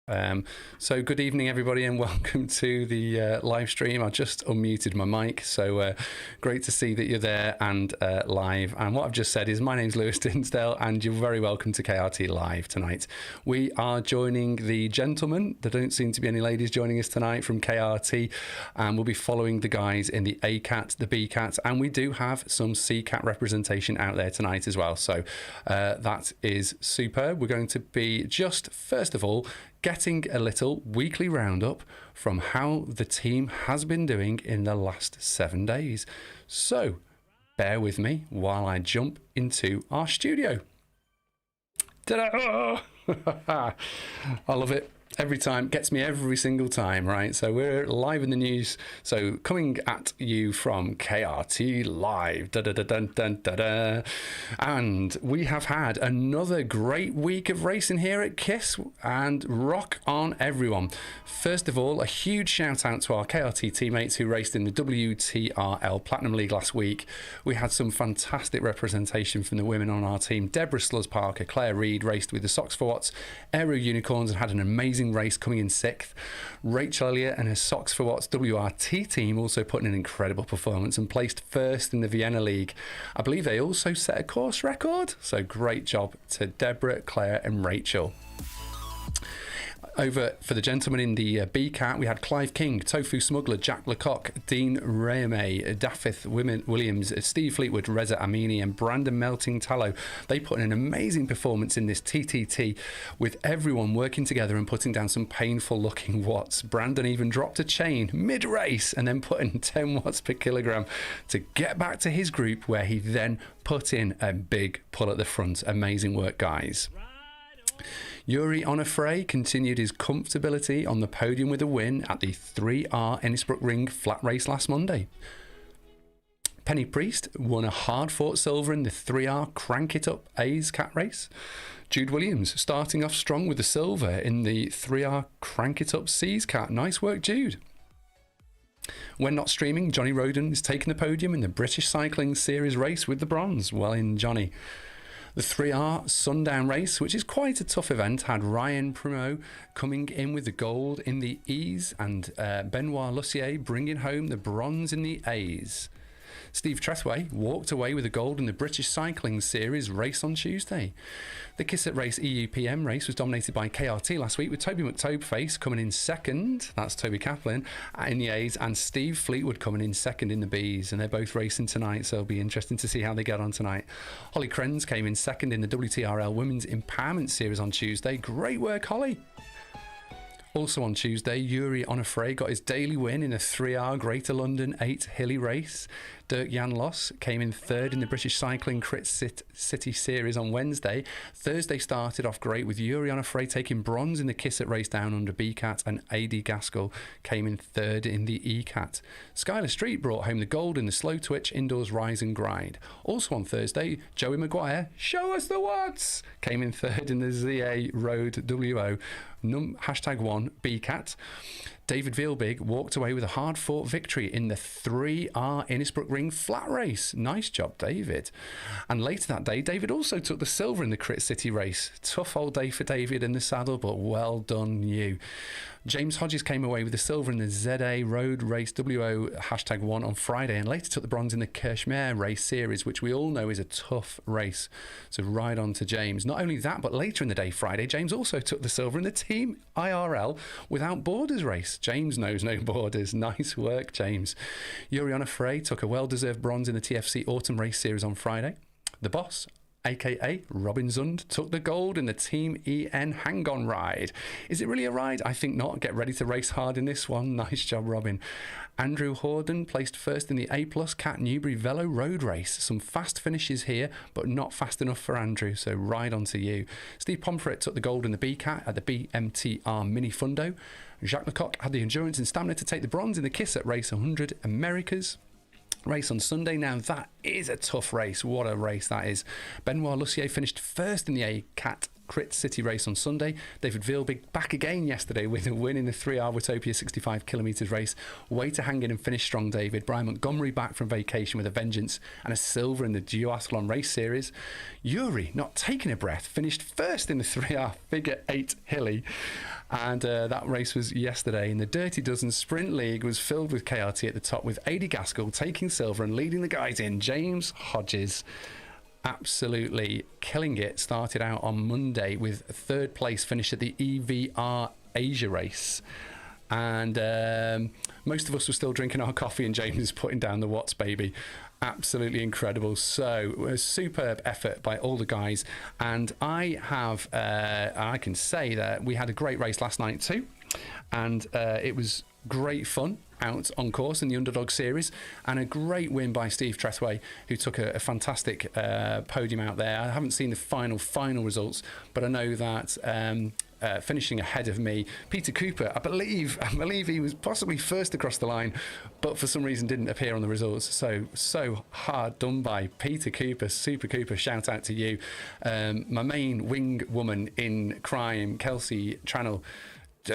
So good evening, everybody, and welcome to the live stream. I just unmuted my mic, so great to see that you're there and live. And what I've just said is my name's Lewis Dinsdale, and you're very welcome to KRT Live tonight. We are joining the gentlemen. There don't seem to be any ladies joining us tonight from KRT, and we'll be following the guys in the A-Cat, the B-Cat, and we do have some C-Cat representation out there tonight as well. So that is superb. We're going to be just, first of all, getting a little weekly roundup from how the team has been doing in the last 7 days. So bear with me while I jump into our studio. Ta-da! I love it. Every time, gets me every single time, right? So we're live in the news. So coming at you from KRT Live. Da-da-da-dun-dun-da-da. And we have had another great week of racing here at KISS, and rock on everyone. First of all, a huge shout out to our KRT teammates who raced in the WTRL Platinum League last week. We had some fantastic representation from the women on our team. Deborah Sluss-Parker, Claire Reed raced with the Sox for Watts Aero Unicorns and had an amazing race, coming in 6th. Rachel Elliott and her Sox for Watts WRT team also put in an incredible performance and placed first in the Vienna League. I believe they also set a course record, so great job to Deborah, Claire and Rachel. Over for the gentlemen in the B-Cat, we had Clive King, Tofu Smuggler, Jack Lecoq, Dean Rayame, Daffith Williams, Steve Fleetwood, Reza Amini and Brandon Melting Tallow. They put in an amazing performance in this TTT with everyone working together and putting down some painful looking watts. Brandon even dropped a chain mid-race and then put in 10 watts per kilogram to get back to his group, where he then put in a big pull at the front. Amazing work, guys. Yuri Onofre continued his comfortability on the podium with a win at the 3R Ennisbrook Ring flat race last Monday. Penny Priest won a hard-fought silver in the 3R Crank It Up A's cat race. Jude Williams starting off strong with the silver in the 3R Crank It Up C's cat. Nice work, Jude. When not streaming, Johnny Roden is taking the podium in the British Cycling Series race with the bronze. Well in, Johnny. The 3R Sundown race, which is quite a tough event, had Ryan Primo coming in with the gold in the E's and Benoit Lussier bringing home the bronze in the A's. Steve Trethway walked away with the gold in the British Cycling Series race on Tuesday. The Kiss It Race EUPM race was dominated by KRT last week, with Toby McTobeface coming in second, that's Toby Kaplan, in the A's, and Steve Fleetwood coming in second in the B's, and they're both racing tonight, so it'll be interesting to see how they get on tonight. Holly Krenz came in second in the WTRL Women's Empowerment Series on Tuesday. Great work, Holly. Also on Tuesday, Yuri Onofre got his daily win in a 3R Greater London 8 Hilly race. Dirk Jan Loss came in third in the British Cycling Crit City Series on Wednesday. Thursday started off great with Yuri Onofre taking bronze in the Kiss It Race Down Under B-Cat, and AD Gaskell came in third in the E-Cat. Skylar Street brought home the gold in the Slow Twitch Indoors Rise and Grind. Also on Thursday, Joey Maguire, show us the watts, came in third in the ZA Road WO #1 B-Cat. David Veelbig walked away with a hard-fought victory in the 3R Innisbrook Ring flat race. Nice job, David. And later that day, David also took the silver in the Crit City race. Tough old day for David in the saddle, but well done you. James Hodges came away with the silver in the ZA Road Race WO #1 on Friday, and later took the bronze in the Kirchmere Race Series, which we all know is a tough race. So ride on to James. Not only that, but later in the day, Friday, James also took the silver in the Team IRL Without Borders race. James knows no borders. Nice work, James. Yuri Onofre took a well-deserved bronze in the TFC Autumn Race Series on Friday. The boss, aka Robin Zund, took the gold in the Team EN Hang-On ride. Is it really a ride? I think not. Get ready to race hard in this one. Nice job, Robin. Andrew Horden placed first in the A+ Cat Newbury Velo Road Race. Some fast finishes here, but not fast enough for Andrew, so ride on to you. Steve Pomfret took the gold in the B-Cat at the BMTR Mini Fundo. Jacques Lecoq had the endurance and stamina to take the bronze in the Kiss at Race 100 Americas. Race on Sunday. Now that is a tough race. What a race that is. Benoit Lussier finished first in the A-Cat Crit City race on Sunday. David Veelbig back again yesterday with a win in the 3R Watopia 65 kilometres race. Way to hang in and finish strong, David. Brian Montgomery back from vacation with a vengeance and a silver in the duathlon race series. Yuri, not taking a breath, finished first in the 3R figure 8 hilly. And that race was yesterday. In the Dirty Dozen Sprint League was filled with KRT at the top, with Adi Gaskell taking silver and leading the guys in. James Hodges absolutely killing it. Started out on Monday with third place finish at the EVR Asia race. And most of us were still drinking our coffee and James is putting down the watts, baby. Absolutely incredible. So a superb effort by all the guys. And I can say that we had a great race last night too. And it was great fun out on course in the Underdog Series, and a great win by Steve Trethway, who took a fantastic podium out there. I haven't seen the final results, but I know that finishing ahead of me, Peter Cooper, I believe he was possibly first across the line, but for some reason didn't appear on the results. So hard done by Peter Cooper, Super Cooper. Shout out to you. My main wing woman in crime, Kelsey Trannell,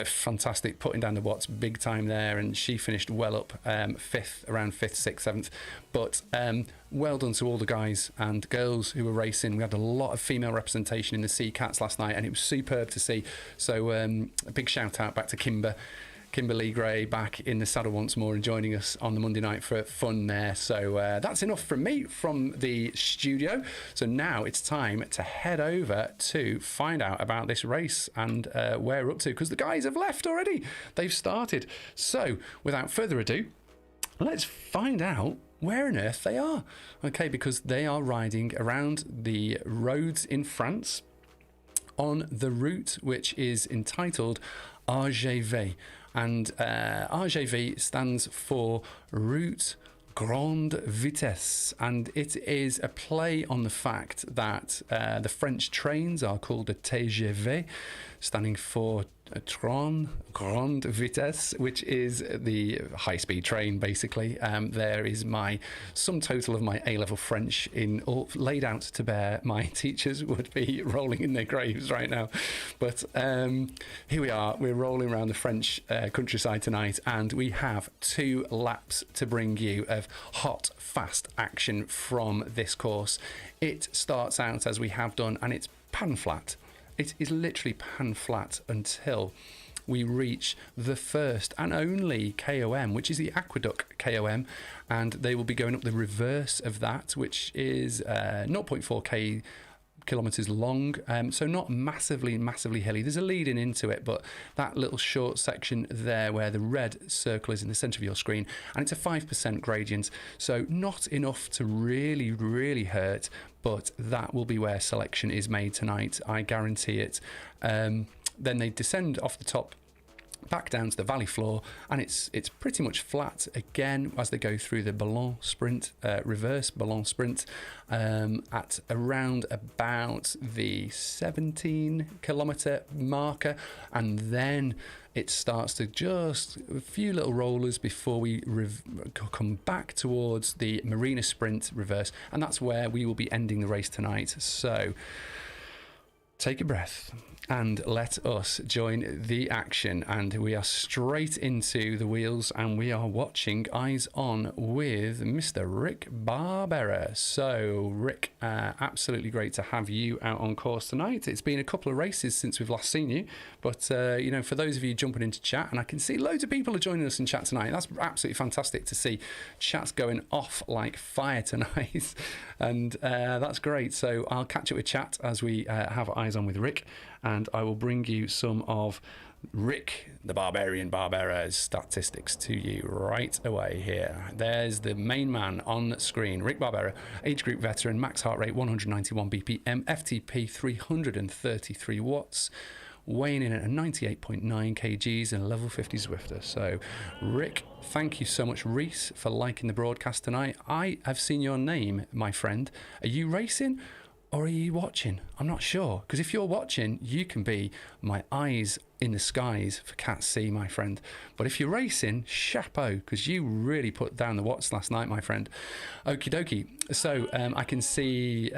fantastic, putting down the watts big time there, and she finished well up, fifth, around 5th, 6th, 7th. But well done to all the guys and girls who were racing. We had a lot of female representation in the Sea Cats last night, and it was superb to see. So a big shout out back to Kimberly Gray back in the saddle once more and joining us on the Monday night for fun there. So that's enough from me from the studio. So now it's time to head over to find out about this race and where we're up to, because the guys have left already. They've started. So without further ado, let's find out where on earth they are. Okay, because they are riding around the roads in France on the route which is entitled RGV. And RGV stands for Route Grande Vitesse, and it is a play on the fact that the French trains are called a TGV, standing for Train Grande Vitesse, which is the high-speed train, basically. There is my sum total of my A-level French in all laid out to bear. My teachers would be rolling in their graves right now. But here we are. We're rolling around the French countryside tonight, and we have 2 laps to bring you of hot, fast action from this course. It starts out as we have done, and it's pan flat. It is literally pan flat until we reach the first and only KOM, which is the Aqueduct KOM, and they will be going up the reverse of that, which is 0.4 kilometers long, so not massively hilly. There's a leading into it, but that little short section there where the red circle is in the center of your screen, and it's a 5% gradient, so not enough to really hurt, but that will be where selection is made tonight, I guarantee it. Then they descend off the top back down to the valley floor, and it's pretty much flat again as they go through the Ballon Sprint, reverse Ballon Sprint, at around about the 17 kilometer marker, and then it starts to just a few little rollers before we come back towards the Marina Sprint reverse, and that's where we will be ending the race tonight. So take a breath and let us join the action, and we are straight into the wheels, and we are watching Eyes On with Mr. Rick Barbera. So Rick, absolutely great to have you out on course tonight. It's been a couple of races since we've last seen you, but you know, for those of you jumping into chat, and I can see loads of people are joining us in chat tonight, that's absolutely fantastic to see. Chat's going off like fire tonight and that's great. So I'll catch up with chat as we have Eyes On with Rick, and I will bring you some of Rick, the Barbarian Barbera's statistics to you right away here. There's the main man on screen, Rick Barbera, age group veteran, max heart rate 191 BPM, FTP 333 watts, weighing in at 98.9 kgs and a level 50 Zwifter. So Rick, thank you so much, Reese, for liking the broadcast tonight. I have seen your name, my friend. Are you racing or are you watching? I'm not sure, because if you're watching, you can be my eyes in the skies for Cat C, my friend. But if you're racing, chapeau, because you really put down the watts last night, my friend. Okie dokie. So I can see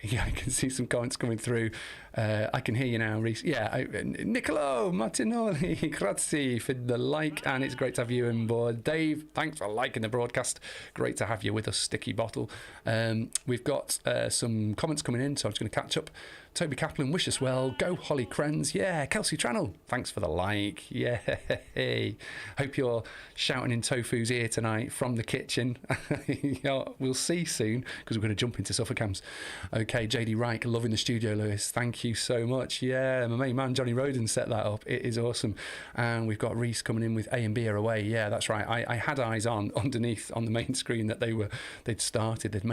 Yeah, I can see some comments coming through. I can hear you now, Reese. Yeah, Niccolo Martinoli, grazie for the like, and it's great to have you on board. Dave, thanks for liking the broadcast. Great to have you with us, Sticky Bottle. We've got some comments coming in, so I'm just going to catch up. Toby Kaplan, wish us well. Go Holly Krenz. Yeah, Kelsey Trannell, thanks for the like. Yeah, hope you're shouting in Tofu's ear tonight from the kitchen. We'll see soon, because we're going to jump into Suffolkams. Okay, JD Reich, loving the studio, Lewis. Thank you so much. Yeah, my main man Johnny Roden set that up. It is awesome. And we've got Reese coming in with A and B are away. Yeah, that's right. I had eyes on underneath on the main screen that they'd started. They'd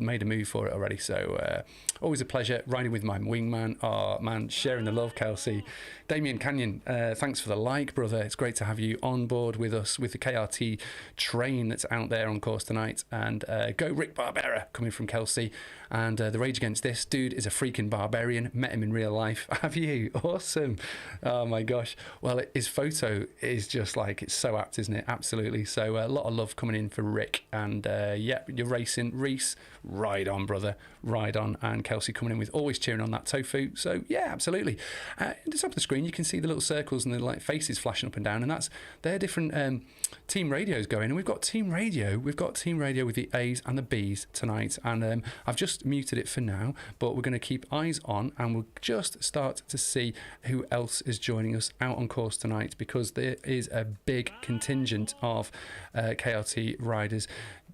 made a move for it already. So always a pleasure riding with my wingman. Oh man, sharing the love, Kelsey. Damien Canyon, thanks for the like, brother. It's great to have you on board with us with the KRT train that's out there on course tonight. And go Rick Barbera, coming from Kelsey. And the Rage Against This dude is a freaking barbarian. Met him in real life. Have you? Awesome. Oh my gosh. Well, his photo is just like, it's so apt, isn't it? Absolutely. So a lot of love coming in for Rick. And yeah, you're racing. Reese, ride on, brother. Ride on. And Kelsey coming in with always cheering on that Tofu. So yeah, absolutely. At the top of the screen, you can see the little circles and the like faces flashing up and down. And they're different team radios going. And we've got team radio. We've got team radio with the A's and the B's tonight. And I've just muted it for now, but we're going to keep eyes on, and we'll just start to see who else is joining us out on course tonight, because there is a big contingent of KRT riders.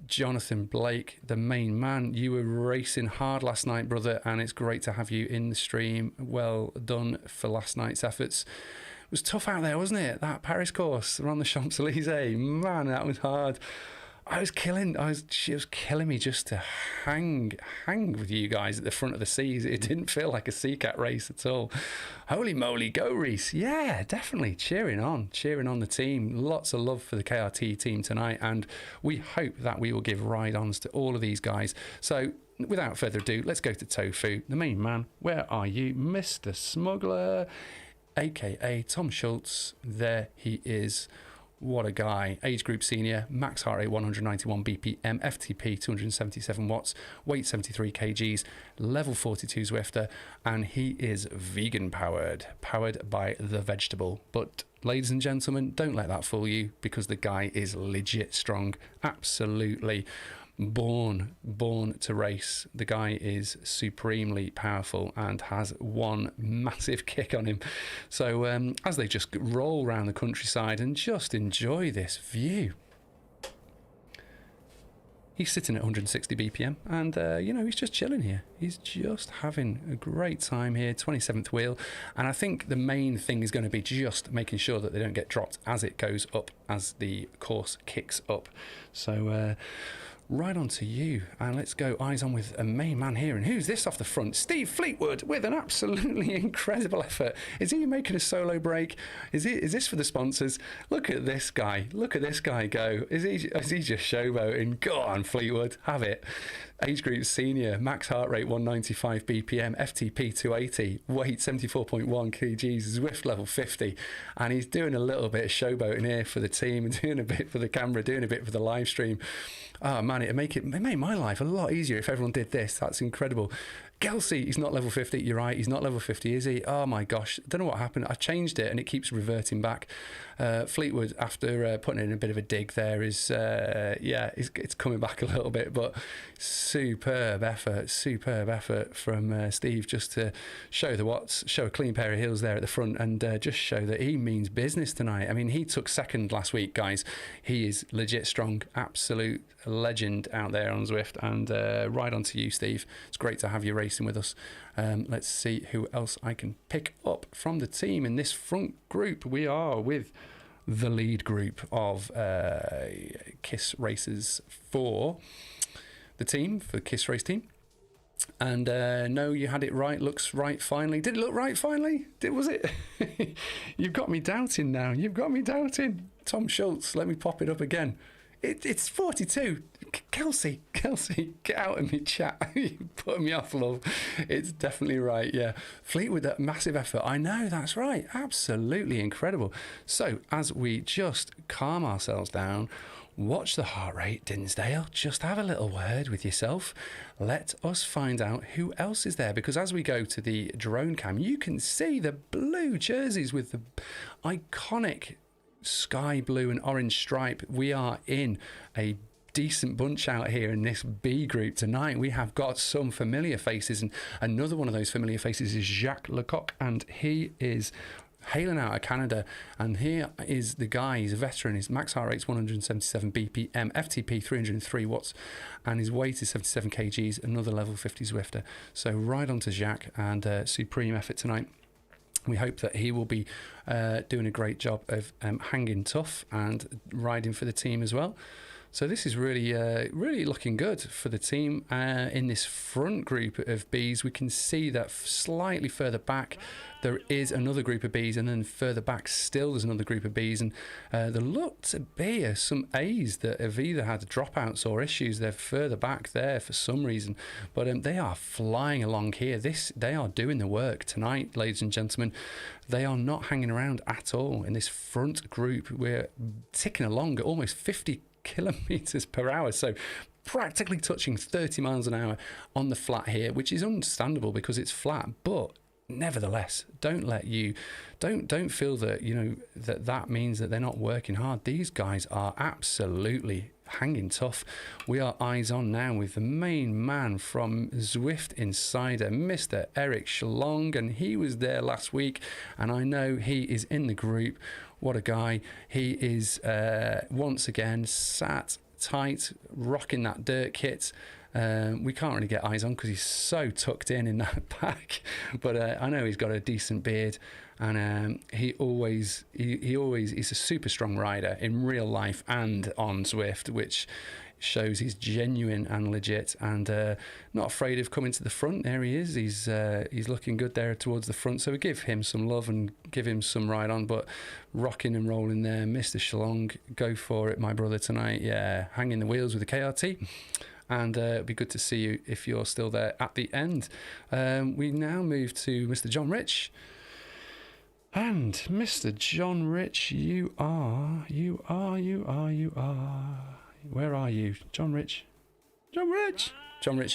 Jonathan Blake, the main man, you were racing hard last night, brother, and it's great to have you in the stream. Well done for last night's efforts. It was tough out there, wasn't it? That Paris course around the Champs-Elysees, man, that was hard. She was killing me just to hang with you guys at the front of the seas. It didn't feel like a Seacat race at all. Holy moly, go Reese. Yeah, definitely cheering on the team. Lots of love for the KRT team tonight, and we hope that we will give ride-ons to all of these guys. So without further ado, let's go to Tofu, the main man. Where are you, Mr. Smuggler, aka Tom Schultz? There he is. What a guy. Age group senior, max heart rate 191 BPM, FTP 277 watts, weight 73 kgs, level 42 Zwifter, and he is vegan powered by the vegetable. But ladies and gentlemen, don't let that fool you, because the guy is legit strong. Absolutely born to race. The guy is supremely powerful and has one massive kick on him. So as they just roll around the countryside and just enjoy this view, he's sitting at 160 BPM, and he's just chilling here. He's just having a great time here. 27th wheel, and I think the main thing is going to be just making sure that they don't get dropped as it goes up, as the course kicks up. So right on to you, and let's go eyes on with a main man here. And who's this off the front? Steve Fleetwood with an absolutely incredible effort. Is he making a solo break? Is this for the sponsors? Look at this guy go. Is he just showboating? Go on, Fleetwood, have it. Age group senior, max heart rate 195 BPM, FTP 280, weight 74.1 kgs, Zwift level 50, and he's doing a little bit of showboating here for the team, and doing a bit for the camera, doing a bit for the live stream. Oh man, it made my life a lot easier if everyone did this. That's incredible. Kelsey, he's not level 50. You're right, he's not level 50, is he? Oh my gosh, I don't know what happened. I changed it and it keeps reverting back. Fleetwood, after putting in a bit of a dig there, is it's coming back a little bit, but superb effort from Steve, just to show the watts, show a clean pair of heels there at the front, and just show that he means business tonight. I mean, he took second last week, guys. He is legit strong, absolute legend out there on Zwift, and right on to you, Steve. It's great to have you racing with us. Let's see who else I can pick up from the team in this front group. We are with the lead group of KISS racers for the team, for the KISS race team. And no, you had it right. Looks right finally. Did it look right finally? Was it? You've got me doubting now. You've got me doubting. Tom Schultz, let me pop it up again. It's 42. Kelsey, get out of me chat. You're putting me off, love. It's definitely right, yeah. Fleetwood, that massive effort. I know, that's right. Absolutely incredible. So, as we just calm ourselves down, Watch the heart rate, Dinsdale. Just have a little word with yourself. Let us find out who else is there, because as we go to the drone cam, you can see the blue jerseys with the iconic sky blue and orange stripe. We are in a decent bunch out here in this B group tonight. We have got some familiar faces, and another one of those familiar faces is Jacques Lecoq, and he is hailing out of Canada. And here is the guy. He's a veteran. His max heart rate's 177 BPM, FTP 303 watts, and his weight is 77 kgs, another level 50 Zwifter. So right on to Jacques, and supreme effort tonight. We hope that he will be doing a great job of hanging tough and riding for the team as well. So this is really looking good for the team. In this front group of Bs, we can see that slightly further back there is another group of Bs, and then further back still there's another group of Bs, and there look to be some As that have either had dropouts or issues. They're further back there for some reason, but they are flying along here. They are doing the work tonight, ladies and gentlemen. They are not hanging around at all in this front group. We're ticking along at almost 50 kilometers per hour, so practically touching 30 miles an hour on the flat here, which is understandable because it's flat, but nevertheless, don't feel that that means that they're not working hard. These guys are absolutely hanging tough. We are eyes on now with the main man from Zwift Insider, Mr. Eric Schlong, and he was there last week, and I know he is in the group. What a guy. He is once again sat tight, rocking that dirt kit. We can't really get eyes on because he's so tucked in that pack, but I know he's got a decent beard, and he always he's a super strong rider in real life and on Zwift, which shows he's genuine and legit, and not afraid of coming to the front. There he is. He's looking good there towards the front, so we give him some love and give him some ride on. But rocking and rolling there, Mr. Schlong, go for it, my brother, tonight. Yeah, hanging the wheels with the KRT. And it'd be good to see you if you're still there at the end. We now move to Mr. John Rich. And Mr. John Rich, you are. Where are you? John Rich,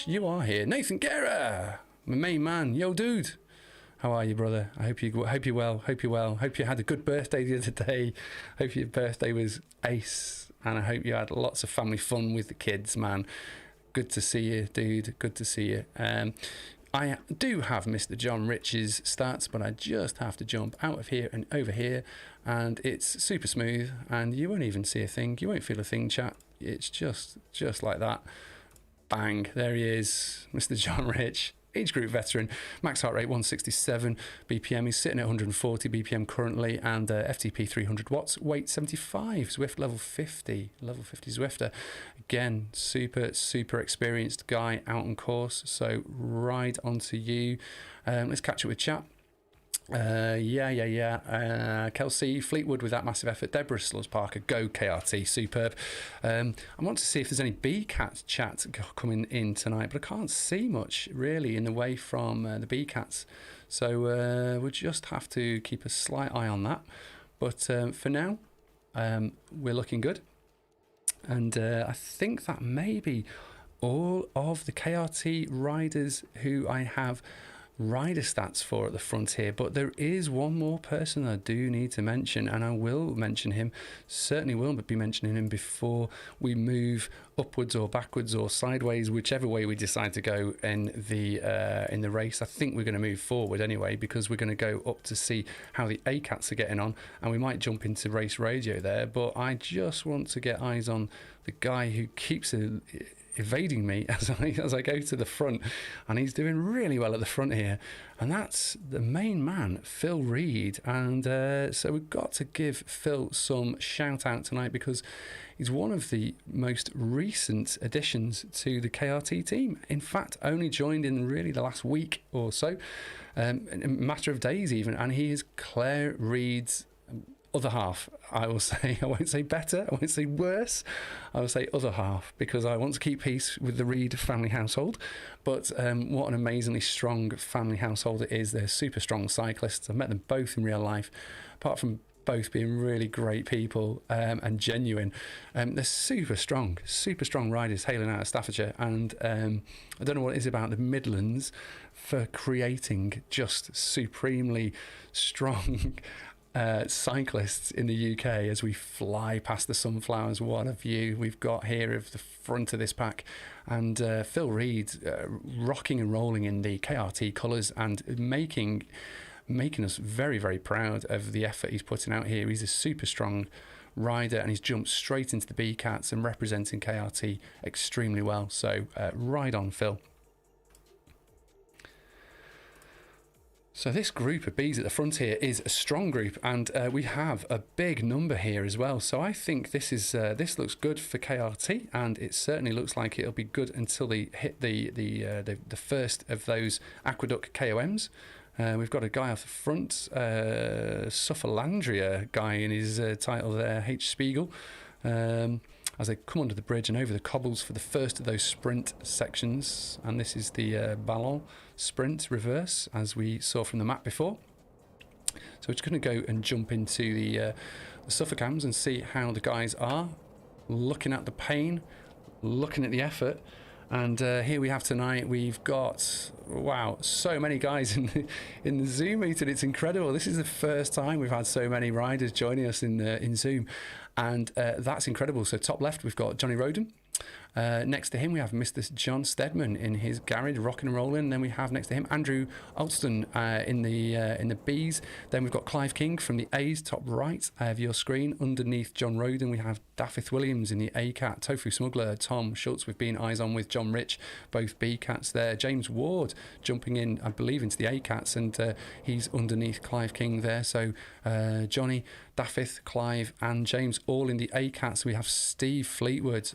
you are here. Nathan Guerra, my main man. Yo, dude. How are you, brother? I hope you're well. Hope you had a good birthday the other day. Hope your birthday was ace. And I hope you had lots of family fun with the kids, man. Good to see you, dude. Good to see you. I do have Mr. John Rich's stats, but I just have to jump out of here and over here, and it's super smooth, and you won't even see a thing. You won't feel a thing, chat. It's just like that. Bang. There he is, Mr. John Rich. Age group veteran, max heart rate 167 BPM. He's sitting at 140 BPM currently, and FTP 300 watts, weight 75, Zwift level 50 Zwifter. Again, super experienced guy out on course, so ride onto you. Let's catch up with chat. Kelsey Fleetwood with that massive effort. Deborah Sluss Parker, go KRT, superb. I want to see if there's any B-Cat chat coming in tonight, but I can't see much really in the way from the B-Cats, so we'll just have to keep a slight eye on that. But for now, we're looking good, and I think that may be all of the KRT riders who I have rider stats for at the front here, but there is one more person I do need to mention, and I will mention him, certainly will be mentioning him before we move upwards or backwards or sideways, whichever way we decide to go in the race. I think we're going to move forward anyway, because we're going to go up to see how the A-Cats are getting on, and we might jump into race radio there, but I just want to get eyes on the guy who keeps evading me as I go to the front, and he's doing really well at the front here, and that's the main man, Phil Reed. And so we've got to give Phil some shout out tonight, because he's one of the most recent additions to the KRT team. In fact, only joined in really the last week or so, in a matter of days even, and he is Claire Reed's other half, I will say. I won't say better, I won't say worse, I will say other half, because I want to keep peace with the Reed family household. But what an amazingly strong family household it is. They're super strong cyclists. I've met them both in real life. Apart from both being really great people and genuine. They're super strong riders hailing out of Staffordshire, and I don't know what it is about the Midlands for creating just supremely strong cyclists in the UK as we fly past the sunflowers. What a view we've got here of the front of this pack, and Phil Reed rocking and rolling in the KRT colours and making us very, very proud of the effort he's putting out here. He's a super strong rider, and he's jumped straight into the B-Cats and representing KRT extremely well. So ride on, Phil. So this group of Bs at the front here is a strong group, and we have a big number here as well. So I think this looks good for KRT, and it certainly looks like it'll be good until they hit the first of those Aqueduct KOMs. We've got a guy off the front, Sufferlandria guy in his title there, H. Spiegel, as they come under the bridge and over the cobbles for the first of those sprint sections. And this is the Ballon sprint reverse, as we saw from the map before. So we're just going to go and jump into the Suffercams and see how the guys are, looking at the pain, looking at the effort. And here we have tonight, we've got, wow, so many guys in the Zoom meeting. It's incredible. This is the first time we've had so many riders joining us in Zoom, and that's incredible. So top left, we've got Johnny Roden. Next to him, we have Mr. John Stedman in his garage, rocking and rolling. Then we have next to him Andrew Alston in the Bs. Then we've got Clive King from the A's, top right of your screen. Underneath John Roden, we have Daffith Williams in the A-Cat, Tofu Smuggler, Tom Schultz. We've been eyes on with John Rich, both B-Cats there. James Ward jumping in, I believe, into the A-Cats, and he's underneath Clive King there. So Johnny, Daffith, Clive and James all in the A-Cats. We have Steve Fleetwood,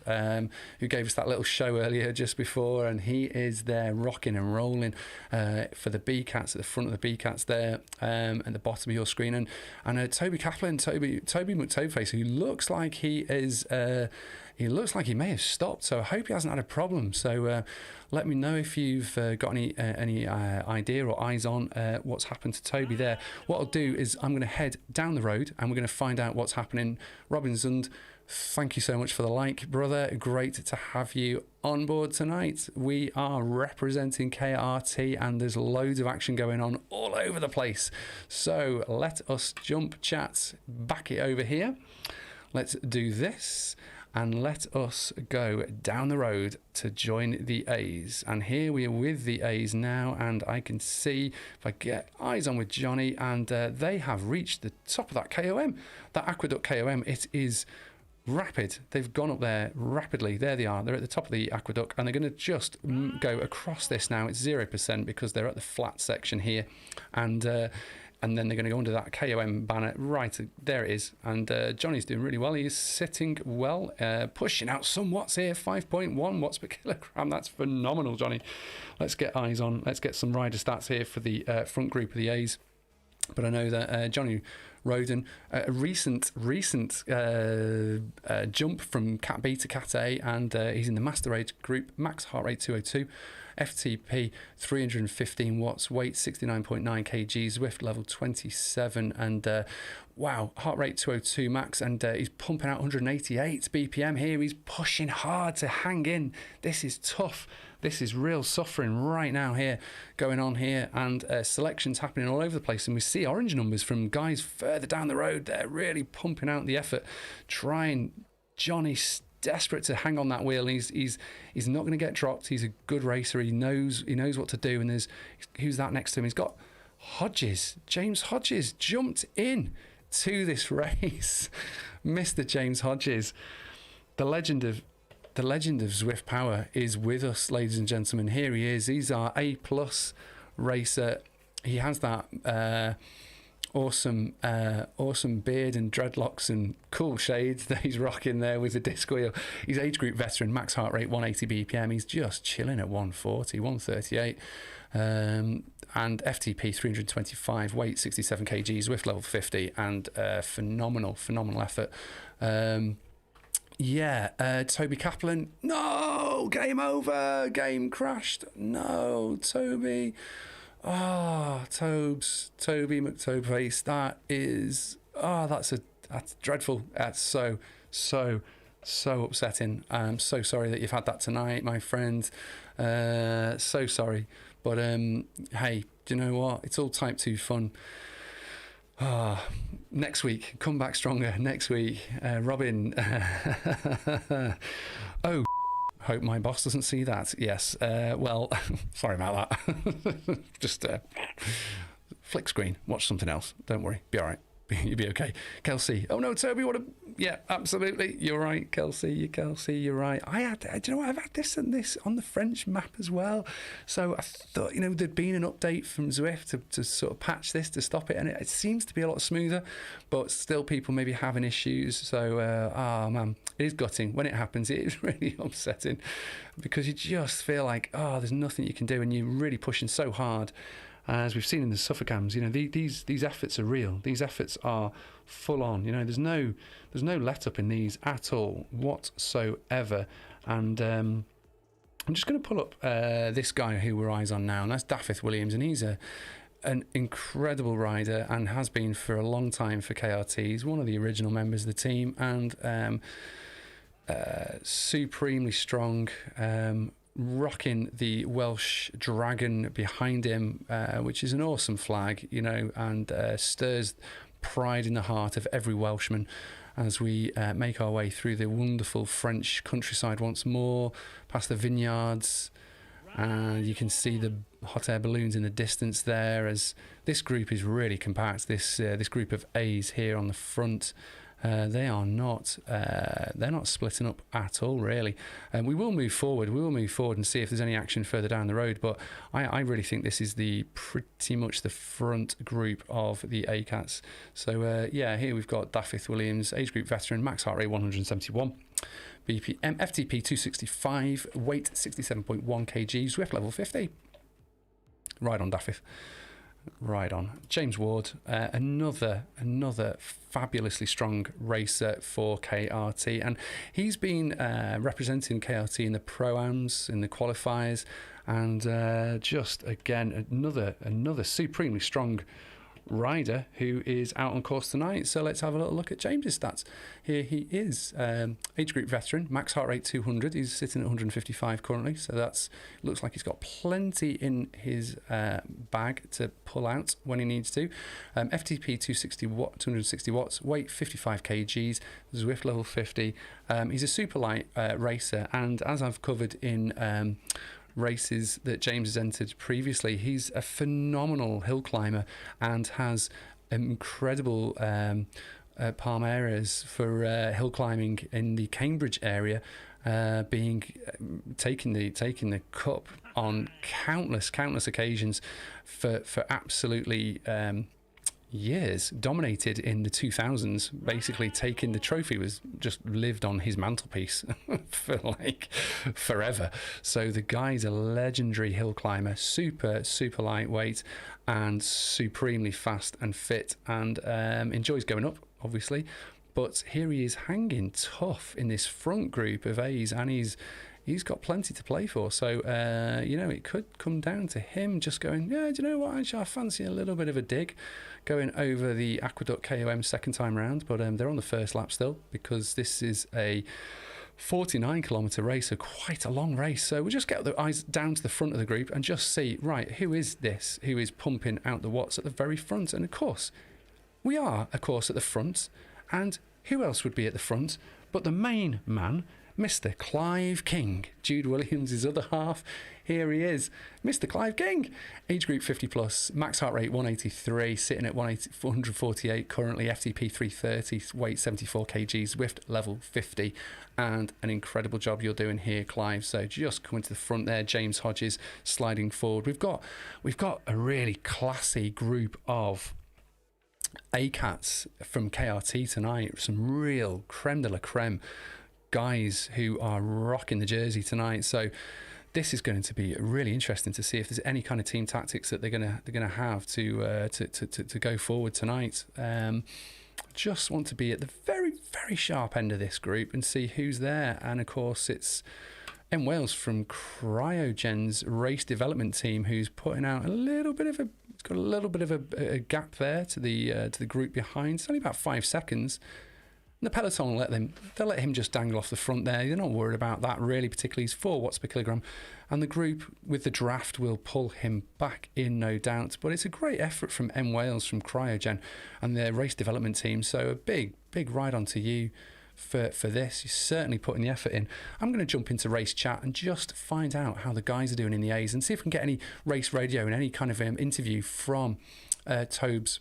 who gave us that little show earlier just before, and he is there rocking and rolling for the B-Cats, at the front of the B-Cats there, at the bottom of your screen. And Toby Kaplan, Toby McTobeface, who looks like he may have stopped, so I hope he hasn't had a problem. So let me know if you've got any idea or eyes on what's happened to Toby there. What I'll do is I'm going to head down the road and we're going to find out what's happening. Robin Zund, thank you so much for the like, brother. Great to have you on board tonight. We are representing KRT and there's loads of action going on all over the place. So let us jump chat back it over here. Let's do this and let us go down the road to join the A's. And here we are with the A's now, and I can see, if I get eyes on with Johnny, and they have reached the top of that KOM, that Aqueduct KOM. It is rapid. They've gone up there rapidly. There they are. They're at the top of the aqueduct, and they're going to just go across this now. It's 0% because they're at the flat section here, and then they're going to go under that KOM banner. Right, there it is. And Johnny's doing really well. He's sitting well, pushing out some watts here, 5.1 watts per kilogram. That's phenomenal, Johnny. Let's get eyes on. Let's get some rider stats here for the front group of the A's. But I know that Johnny Roden, a recent jump from Cat B to Cat A, and he's in the Master Age group, max heart rate 202, FTP 315 watts, weight 69.9 kg, Zwift level 27, and wow, heart rate 202 max, and he's pumping out 188 BPM here. He's pushing hard to hang in. This is tough. This is real suffering right now here, going on here, and selections happening all over the place. And we see orange numbers from guys further down the road. They're really pumping out the effort, trying. Johnny's desperate to hang on that wheel. He's not going to get dropped. He's a good racer. He knows what to do. And there's, who's that next to him? He's got Hodges. James Hodges jumped in to this race. Mr. James Hodges, the legend of Zwift Power, is with us, ladies and gentlemen. Here he is. He's our A+ racer. He has that awesome beard and dreadlocks and cool shades that he's rocking there with the disc wheel. He's age group veteran, max heart rate 180 BPM. He's just chilling at 140, 138. And FTP 325, weight 67 kg, Zwift level 50, and phenomenal effort. Toby Kaplan. No, game over. Game crashed. No, Toby. Toby McTobeface. That is Oh, that's dreadful. That's so upsetting. I'm so sorry that you've had that tonight, my friend. So sorry. But hey, do you know what? It's all Type 2 fun. Next week, come back stronger. Next week, Robin. Oh, hope my boss doesn't see that. Yes. Well, sorry about that. Just flick screen. Watch something else. Don't worry. Be all right. You'll be okay. Kelsey. Oh no, Toby, what a... Yeah, absolutely. You're right, Kelsey, you're right. Do you know what? I've had this and this on the French map as well. So I thought, there'd been an update from Zwift to sort of patch this, to stop it. And it seems to be a lot smoother, but still people maybe having issues. So, man, it is gutting. When it happens, it is really upsetting because you just feel like, there's nothing you can do. And you're really pushing so hard. As we've seen in the Suffolkams, these efforts are real. These efforts are full on. There's no let up in these at all whatsoever. And I'm just going to pull up this guy who we're eyes on now, and that's Dafydd Williams, and he's an incredible rider and has been for a long time for KRT. He's one of the original members of the team and supremely strong. Rocking the Welsh dragon behind him, which is an awesome flag, and stirs pride in the heart of every Welshman as we make our way through the wonderful French countryside once more, past the vineyards, and you can see the hot air balloons in the distance there. As this group is really compact, this group of A's here on the front. They're not splitting up at all, really. We will move forward and see if there's any action further down the road. But I really think this is pretty much the front group of the ACATs. So here we've got Dafydd Williams, age group veteran, max heart rate 171, BPM, FTP 265, weight 67.1 kg, Zwift level 50. Right on, Dafydd. Right on. James Ward, another fabulously strong racer for KRT, and he's been representing KRT in the Pro-Ams, in the qualifiers, and just again another supremely strong rider who is out on course tonight. So let's have a little look at James's stats. Here he is, age group veteran, max heart rate 200. He's sitting at 155 currently, so looks like he's got plenty in his bag to pull out when he needs to. FTP 260 watts, weight 55 kgs, Zwift level 50. He's a super light racer, and as I've covered in races that James has entered previously, he's a phenomenal hill climber and has incredible palm areas for hill climbing in the Cambridge area, taking the cup on countless occasions for absolutely years. Dominated in the 2000s, basically taking the trophy, was just lived on his mantelpiece for like forever. So the guy's a legendary hill climber, super lightweight and supremely fast and fit, and enjoys going up, obviously. But here he is hanging tough in this front group of A's, and he's got plenty to play for. So, it could come down to him just going, do you know what, actually, I fancy a little bit of a dig going over the Aqueduct KOM second time round. But they're on the first lap still, because this is a 49-kilometre race, so quite a long race. So we'll just get the eyes down to the front of the group and just see, right, who is this who is pumping out the watts at the very front? And, of course, we are, of course, at the front. And who else would be at the front but the main man, Mr. Clive King, Jude Williams' other half. Here he is, Mr. Clive King. Age group 50 plus, max heart rate 183, sitting at 448 currently, FTP 330, weight 74 kgs, Zwift level 50. And an incredible job you're doing here, Clive. So just coming to the front there, James Hodges sliding forward. We've got a really classy group of ACATs from KRT tonight. Some real creme de la creme guys who are rocking the jersey tonight. So this is going to be really interesting to see if there's any kind of team tactics that they're gonna have to go forward tonight. Just want to be at the very, very sharp end of this group and see who's there. And of course, it's in Wales from Cryogen's race development team, who's putting out a little bit of a He's got a little bit of a gap there to the group behind. It's only about 5 seconds. And the peloton they'll let him just dangle off the front there. They're not worried about that really, particularly. He's 4 watts per kilogram. And the group with the draft will pull him back in, no doubt. But it's a great effort from M Wales, from Cryogen and their race development team. So a big ride on to you for this. You're certainly putting the effort in. I'm going to jump into race chat and just find out how the guys are doing in the A's and see if we can get any race radio and any kind of interview from Tobes.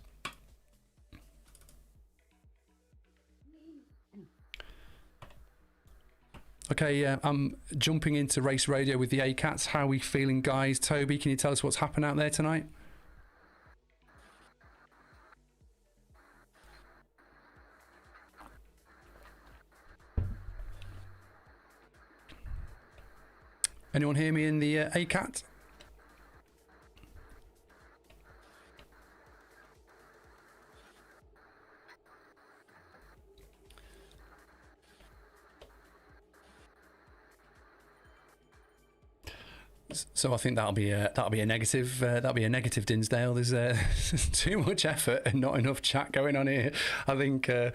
Okay, I'm jumping into race radio with the A-Cats. How are we feeling, guys? Toby, can you tell us what's happened out there tonight? Anyone hear me in the A-Cat? So I think that'll be a negative. That'll be a negative, Dinsdale. There's too much effort and not enough chat going on here. I think the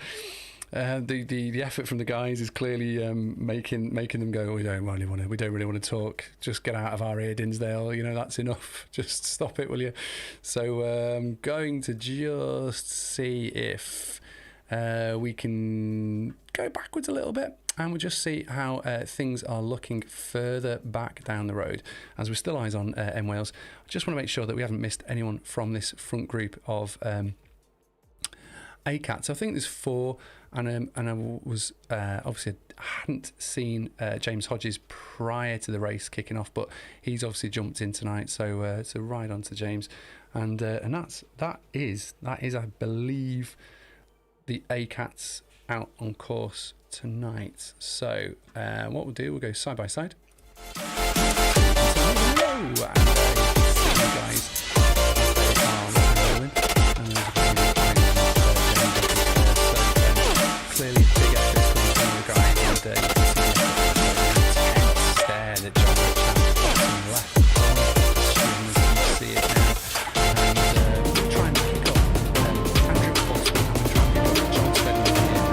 effort from the guys is clearly making them go, we don't really want to talk. Just get out of our ear, Dinsdale. You know, that's enough. Just stop it, will you? So I'm going to just see if we can go backwards a little bit. And we'll just see how things are looking further back down the road. As we're still eyes on M Wales, I just want to make sure that we haven't missed anyone from this front group of A-Cats. I think there's 4, and I was obviously hadn't seen James Hodges prior to the race kicking off, but he's obviously jumped in tonight. So to ride on to James, and that is I believe the A-Cats out on course tonight. So what we'll do, we'll go side by side. Hello, guys. Clearly big effort from the guy, and you can see the stare that John Rich left on the see it now. And we'll try and pick up Andrew Foster, and we'll try and pick up John Stedman here.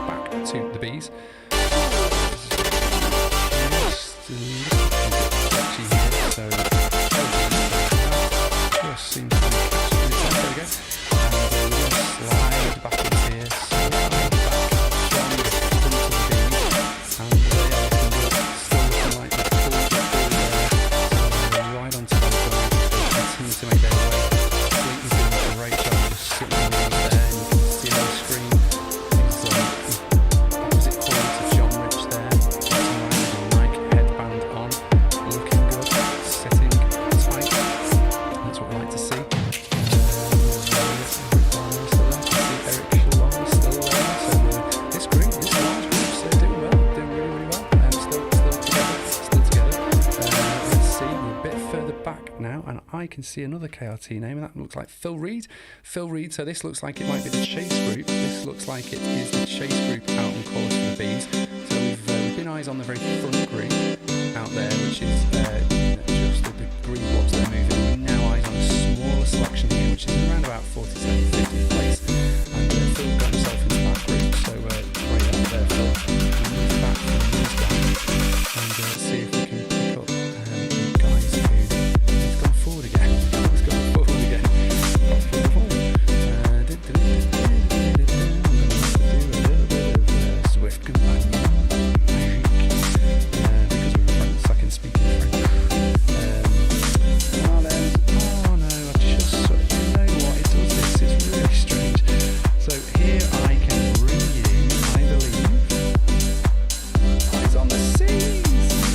Back to the bees. So just seems to be there we go. And we'll just slide back in here. Slide back John into the bees. And still looking like the full right onto the guys. Continue to make their way. Fleet is doing a great job just sitting on there, and you can see on the screen his opposite corner to John Rich there. Nike headband on, looking good, sitting tight. That's what we like to see. This group, this large group, they're doing well, doing really well. Still together. Let's see, we're a bit further back now, and I can see another KRT name, and that looks like Phil Reed. Phil Reed, so this looks like it might be the chase group. This looks like it is the chase group out on course for the bees. So we've been eyes on the very front group out there, which is just the green blobs they're moving. We're now eyes on a smaller selection here, which is around about 47th, 50th place. And Phil got himself into that group, so great out there, Phil. We'll move back from these guys and see if we can pick up the guys who's gone forward again. He's gone forward again. I'm going to do a little bit of Zwift goodbye. Because we're stuck in speaking French. Oh no, I've just you know what, it does this, it's really strange. So here I can bring you, I believe, Eyes on the Seas.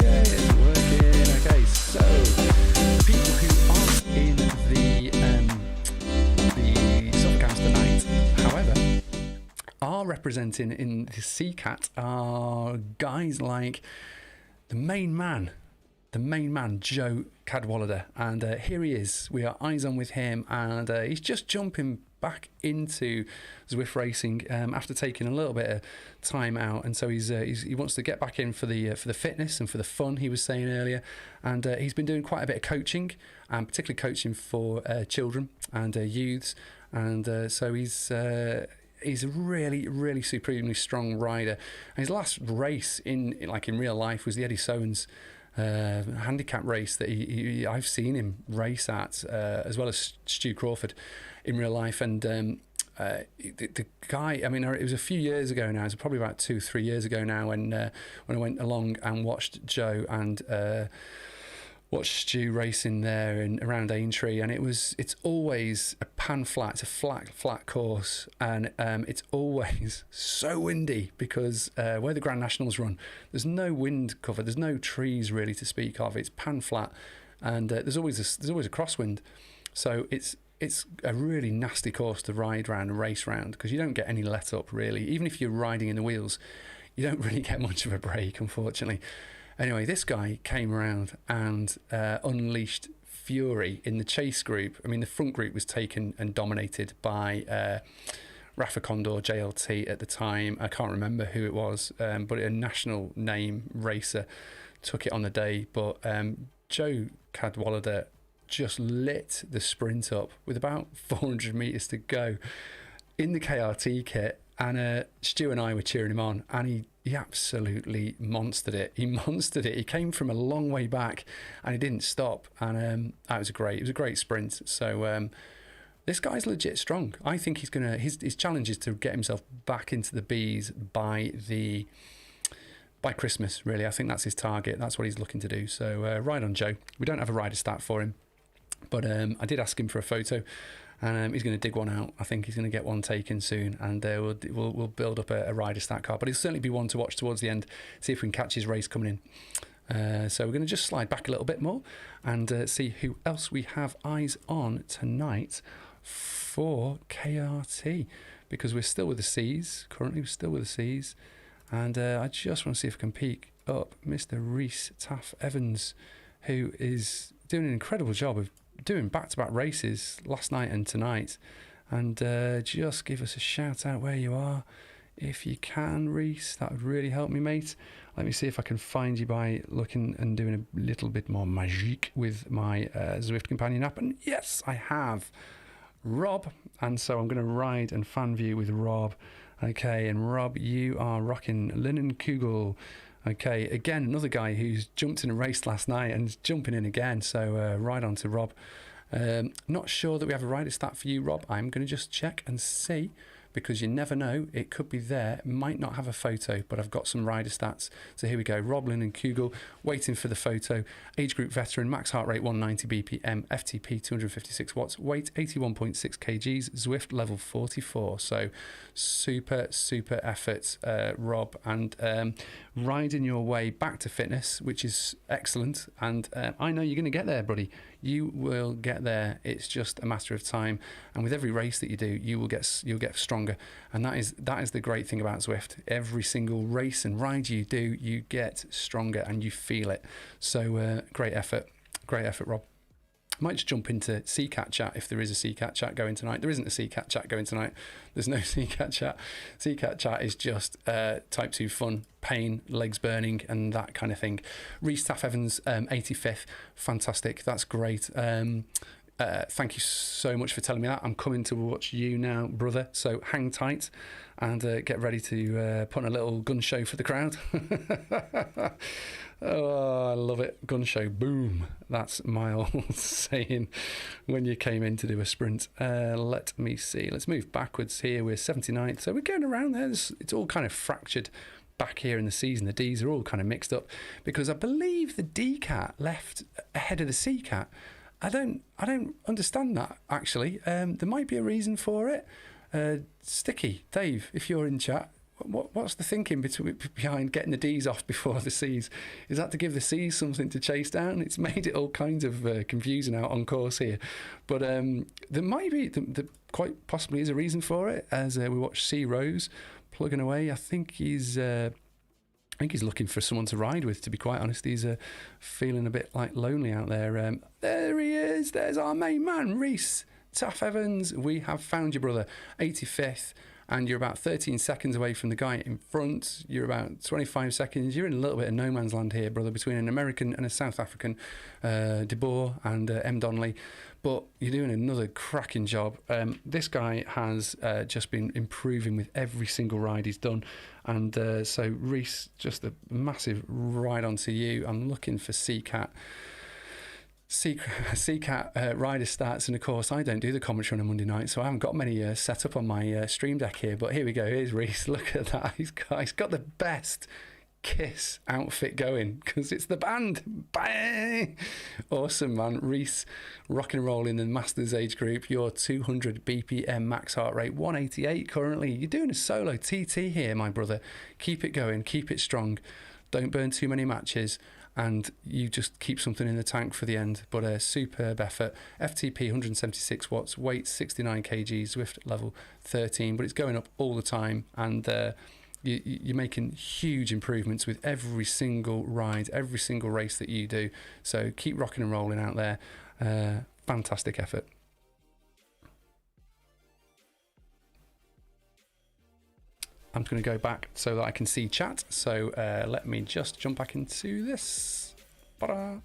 Yeah, it's working. Okay, so people who aren't in the Suffolk House tonight, however, are representing in the CCAT are guys like the main man, Joe Cadwallader, and here he is. We are eyes on with him, and he's just jumping back into Zwift racing after taking a little bit of time out, and so he wants to get back in for the fitness and for the fun, he was saying earlier, and he's been doing quite a bit of coaching, and particularly coaching for children and youths, and so he's a really, really supremely strong rider. And his last race in real life was the Eddie Sowens handicap race that I've seen him race at, as well as Stu Crawford in real life. And the guy, I mean, it was a few years ago now. It was probably about 2-3 years ago now when I went along and watched Joe and watched Stu racing there and around Aintree, and it's always a pan flat. It's a flat course, and it's always so windy because where the Grand Nationals run, there's no wind cover, there's no trees really to speak of. It's pan flat, and there's always a crosswind, so it's a really nasty course to ride around and race around because you don't get any let up really. Even if you're riding in the wheels, you don't really get much of a break, unfortunately. Anyway, this guy came around and unleashed fury in the chase group. I mean, the front group was taken and dominated by Rafa Condor, JLT at the time. I can't remember who it was, but a national name racer took it on the day. But Joe Cadwallader just lit the sprint up with about 400 metres to go in the KRT kit. And Stu and I were cheering him on, and he absolutely monstered it. He came from a long way back, and he didn't stop. And it was a great sprint. So this guy's legit strong. I think he's gonna. His challenge is to get himself back into the Bs by Christmas. Really, I think that's his target. That's what he's looking to do. So ride on, Joe. We don't have a rider stat for him, but I did ask him for a photo. And he's going to dig one out. I think he's going to get one taken soon, and we'll build up a rider stat card. But it'll certainly be one to watch towards the end, see if we can catch his race coming in. So we're going to just slide back a little bit more and see who else we have eyes on tonight for KRT, because we're still with the C's. Currently, we're still with the C's, and I just want to see if I can peek up Mr. Rhys Taff Evans, who is doing an incredible job of doing back-to-back races last night and tonight, and just give us a shout out where you are if you can, Rhys. That would really help me, mate. Let me see if I can find you by looking and doing a little bit more magic with my Zwift companion app, and yes, I have Rob, and so I'm going to ride and fan view with Rob. Okay, and Rob, you are rocking Linen Kugel. Okay, again, another guy who's jumped in a race last night and is jumping in again. So right on to Rob. Not sure that we have a rider stat for you, Rob. I'm going to just check and see, because you never know. It could be there. Might not have a photo, but I've got some rider stats. So here we go. Roblin and Kugel waiting for the photo. Age group veteran, max heart rate 190 BPM, FTP 256 watts, weight 81.6 kgs, Zwift level 44. So super effort, Rob, and riding your way back to fitness, which is excellent. And I know you're going to get there, buddy. You will get there. It's just a matter of time. And with every race that you do, you'll get stronger. And that is the great thing about Zwift. Every single race and ride you do, you get stronger and you feel it. So great effort, Rob. I might just jump into CCAT chat if there is a CCAT chat going tonight. There isn't a CCAT chat going tonight. There's no CCAT chat. CCAT chat is just type 2 fun, pain, legs burning, and that kind of thing. Rhys Taff Evans, 85th. Fantastic. That's great. Thank you so much for telling me that. I'm coming to watch you now, brother. So hang tight and get ready to put on a little gun show for the crowd. Oh, I love it. Gun show, boom. That's my old saying when you came in to do a sprint. Let me see. Let's move backwards here. We're 79th. So we're going around there. It's all kind of fractured back here in the C's, and the D's are all kind of mixed up because I believe the D cat left ahead of the C cat. I don't understand that, actually. There might be a reason for it. Sticky, Dave, if you're in chat, what's the thinking behind getting the D's off before the C's? Is that to give the C's something to chase down? It's made it all kinds of confusing out on course here. But there might be, there quite possibly is a reason for it, as we watch C Rose plugging away. I think he's looking for someone to ride with, to be quite honest. He's feeling a bit like lonely out there. There he is. There's our main man, Rhys Taff Evans, we have found you, brother. 85th. And you're about 13 seconds away from the guy in front. You're about 25 seconds. You're in a little bit of no man's land here, brother, between an American and a South African, De Boer and M. Donnelly. But you're doing another cracking job. This guy has just been improving with every single ride he's done. And so, Reese, just a massive ride onto you. I'm looking for CCAT. CCAT rider stats, and of course I don't do the commentary on a Monday night, so I haven't got many set up on my stream deck here, but here we go. Here's Reese. Look at that. He's got the best Kiss outfit going because it's the band. Bang! Awesome, man. Reese, rocking and rolling in the Masters age group. Your 200 BPM max heart rate, 188 currently. You're doing a solo TT here, my brother. Keep it going, keep it strong. Don't burn too many matches, and you just keep something in the tank for the end. But a superb effort. FTP 176 watts, weight 69 kg, Zwift level 13, but it's going up all the time, and you're making huge improvements with every single ride, every single race that you do. So keep rocking and rolling out there. Fantastic effort. I'm just going to go back so that I can see chat. So let me just jump back into this. Ta-da.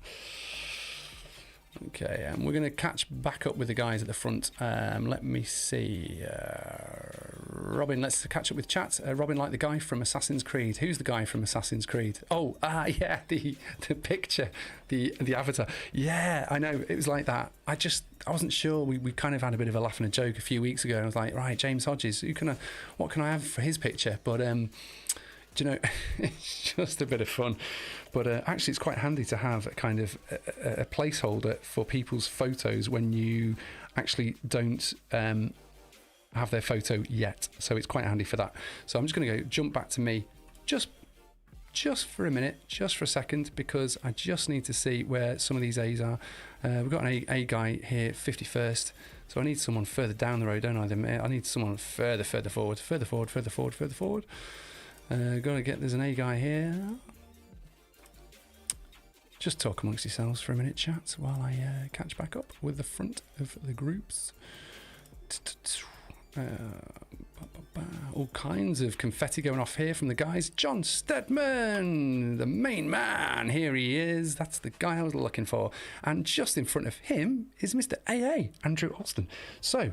Okay, and we're going to catch back up with the guys at the front. Let me see. Robin, let's catch up with chat. Robin, like the guy from Assassin's Creed. Who's the guy from Assassin's Creed? Oh, yeah, the picture, the avatar. Yeah, I know, it was like that. I wasn't sure. We kind of had a bit of a laugh and a joke a few weeks ago. And I was like, right, James Hodges, what can I have for his picture? But do you know, it's just a bit of fun. But actually, it's quite handy to have a kind of a placeholder for people's photos when you actually don't have their photo yet. So it's quite handy for that. So I'm just going to jump back to me just for a minute, just for a second, because I just need to see where some of these A's are. We've got an A guy here, 51st. So I need someone further down the road, don't I? I need someone further forward. There's an A guy here. Just talk amongst yourselves for a minute, chat, while I catch back up with the front of the groups. All kinds of confetti going off here from the guys. John Stedman, the main man. Here he is. That's the guy I was looking for. And just in front of him is Mr. AA, Andrew Alston. So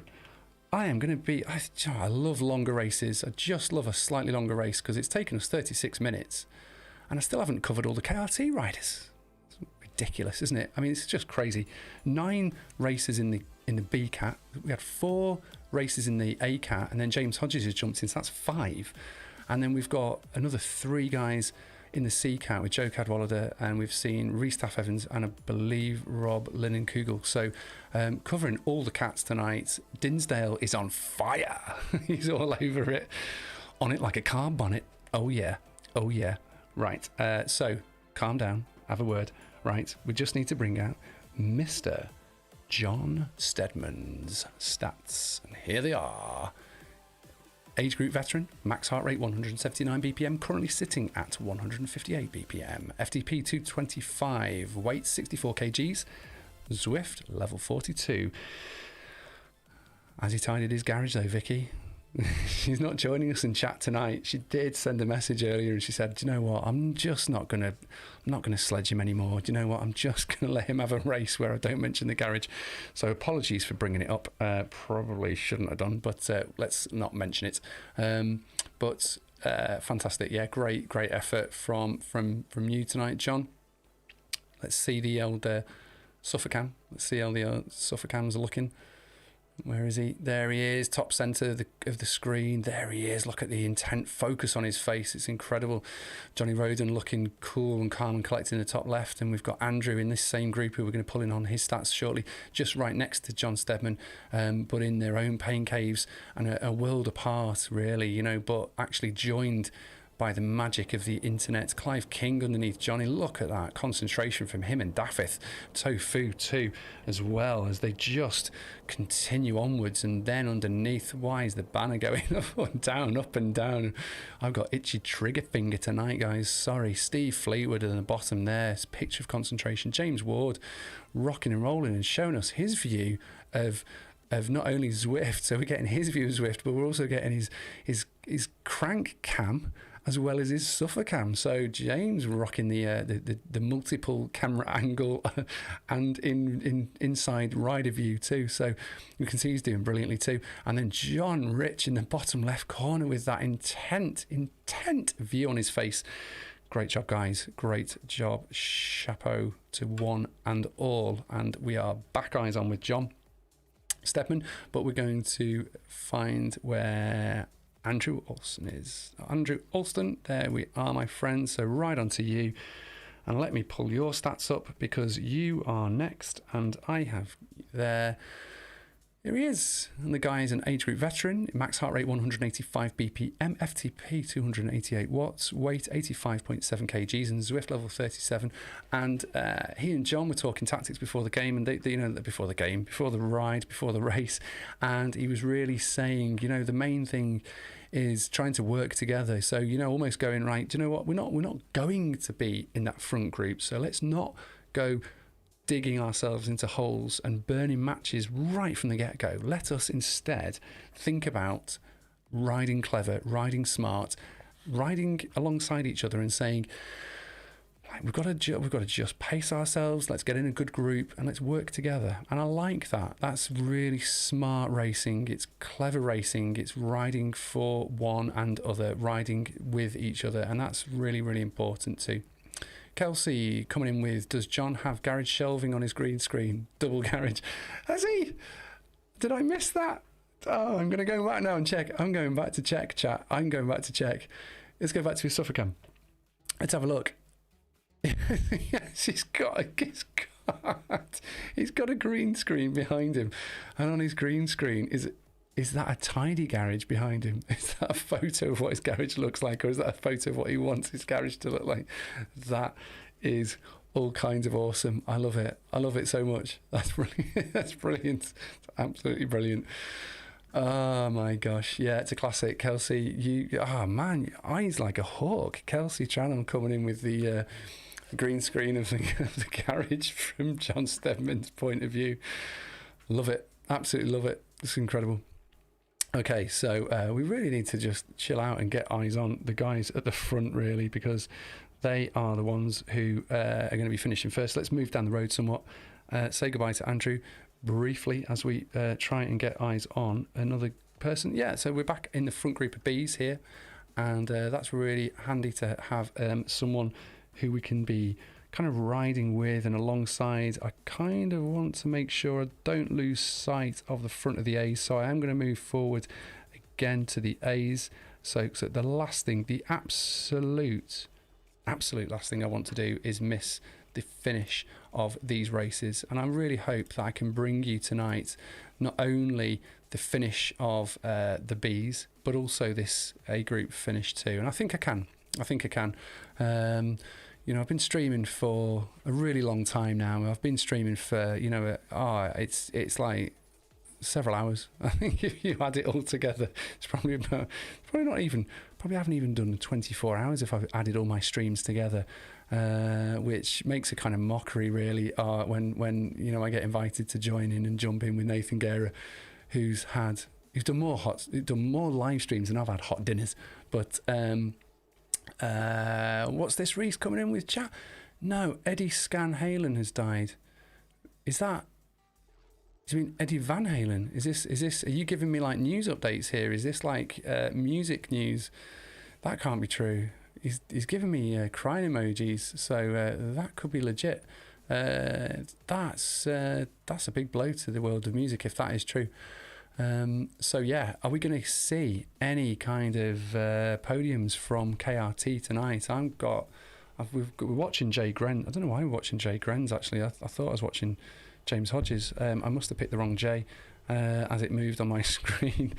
I am going to be... I love longer races. I just love a slightly longer race because it's taken us 36 minutes and I still haven't covered all the KRT riders. It's ridiculous, isn't it? I mean, it's just crazy. 9 races in the B Cat. We had 4 races in the A Cat, and then James Hodges has jumped in, so that's 5. And then we've got another 3 guys in the C Cat with Joe Cadwallader, and we've seen Reese Taff Evans and I believe Rob Linnen-Kugel. So covering all the cats tonight. Dinsdale is on fire. He's all over it, on it like a car bonnet. Oh yeah. Right, so calm down, have a word. Right, we just need to bring out Mr. John Stedman's stats, and here they are. Age group veteran, max heart rate 179 BPM, currently sitting at 158 BPM. FTP 225, weight 64 kgs, Zwift level 42. Has he tidied his garage though, Vicky? She's not joining us in chat tonight. She did send a message earlier and she said, do you know what, I'm not gonna sledge him anymore. Do you know what, I'm just gonna let him have a race where I don't mention the garage. So apologies for bringing it up. Probably shouldn't have done, but let's not mention it. But fantastic. Yeah, great effort from you tonight, John. Let's see the old Suffolcam. Let's see how the Suffocams are looking. Where is he? There he is, top centre of the screen. There he is. Look at the intent focus on his face. It's incredible. Johnny Roden looking cool and calm and collected in the top left. And we've got Andrew in this same group who we're going to pull in on his stats shortly, just right next to John Stedman, but in their own pain caves and a world apart, really, you know, but actually joined by the magic of the internet. Clive King underneath Johnny. Look at that concentration from him and Daffith. Tofu too, as well, as they just continue onwards. And then underneath, why is the banner going up and down? I've got itchy trigger finger tonight, guys. Sorry. Steve Fleetwood at the bottom there. Picture of concentration. James Ward rocking and rolling and showing us his view of of not only Zwift, so we're getting his view of Zwift, but we're also getting his crank cam as well as his suffer cam. So James rocking the multiple camera angle and inside rider view too. So you can see he's doing brilliantly too. And then John Rich in the bottom left corner with that intent view on his face. Great job, guys. Great job. Chapeau to one and all. And we are back eyes on with John Stedman, but we're going to find where Andrew Alston is. Andrew Alston, there we are, my friend. So right on to you. And let me pull your stats up because you are next. And I have there. Here he is. And the guy is an age group veteran. Max heart rate 185 BPM, FTP 288 watts, weight 85.7 kgs, and Zwift level 37. And he and John were talking tactics before the game, and before the ride, before the race. And he was really saying, the main thing is trying to work together. So, almost going, right, do you know what? We're not going to be in that front group. So let's not go digging ourselves into holes and burning matches right from the get-go. Let us instead think about riding clever, riding smart, riding alongside each other and saying, we've got to just pace ourselves, let's get in a good group and let's work together. And I like that. That's really smart racing. It's clever racing. It's riding for one and other, riding with each other. And that's really, really important too. Kelsey coming in with, does John have garage shelving on his green screen? Double garage. Has he? Did I miss that? Oh, I'm going to go back now and check. I'm going back to check, chat. I'm going back to check. Let's go back to his suffer cam. Let's have a look. Yes, he's got a green screen behind him. And on his green screen, is that a tidy garage behind him? Is that a photo of what his garage looks like, or is that a photo of what he wants his garage to look like? That is all kinds of awesome. I love it. I love it so much. That's brilliant. That's brilliant. It's absolutely brilliant. Oh my gosh. Yeah, it's a classic. Kelsey, man, your eyes like a hawk. Kelsey Tranham coming in with the green screen of the garage from John Stedman's point of view. Love it. Absolutely love it. It's incredible. Okay, so we really need to just chill out and get eyes on the guys at the front, really, because they are the ones who are going to be finishing first. Let's move down the road somewhat. Say goodbye to Andrew briefly as we try and get eyes on another person. Yeah, so we're back in the front group of Bs here, and that's really handy to have someone who we can be kind of riding with and alongside. I kind of want to make sure I don't lose sight of the front of the A's, so I am going to move forward again to the A's. So the last thing, the absolute last thing I want to do is miss the finish of these races, and I really hope that I can bring you tonight not only the finish of the Bs, but also this A group finish too. And I think I can. I've been streaming for a really long time now. I've been streaming for, it's like several hours. I think if you add it all together, it's probably haven't even done 24 hours if I've added all my streams together, which makes a kind of mockery, really, when I get invited to join in and jump in with Nathan Guerra, who's done more live streams than I've had hot dinners. But what's this? Reese coming in with chat? No, Eddie Scanhalen has died. Do you mean Eddie Van Halen? Is this? Are you giving me like news updates here? Is this like music news? That can't be true. He's giving me crying emojis, so that could be legit. That's a big blow to the world of music if that is true. So yeah, are we going to see any kind of podiums from KRT tonight? We're watching Jay Gren. I don't know why we're watching Jay Gren's actually. I thought I was watching James Hodges. I must have picked the wrong Jay as it moved on my screen.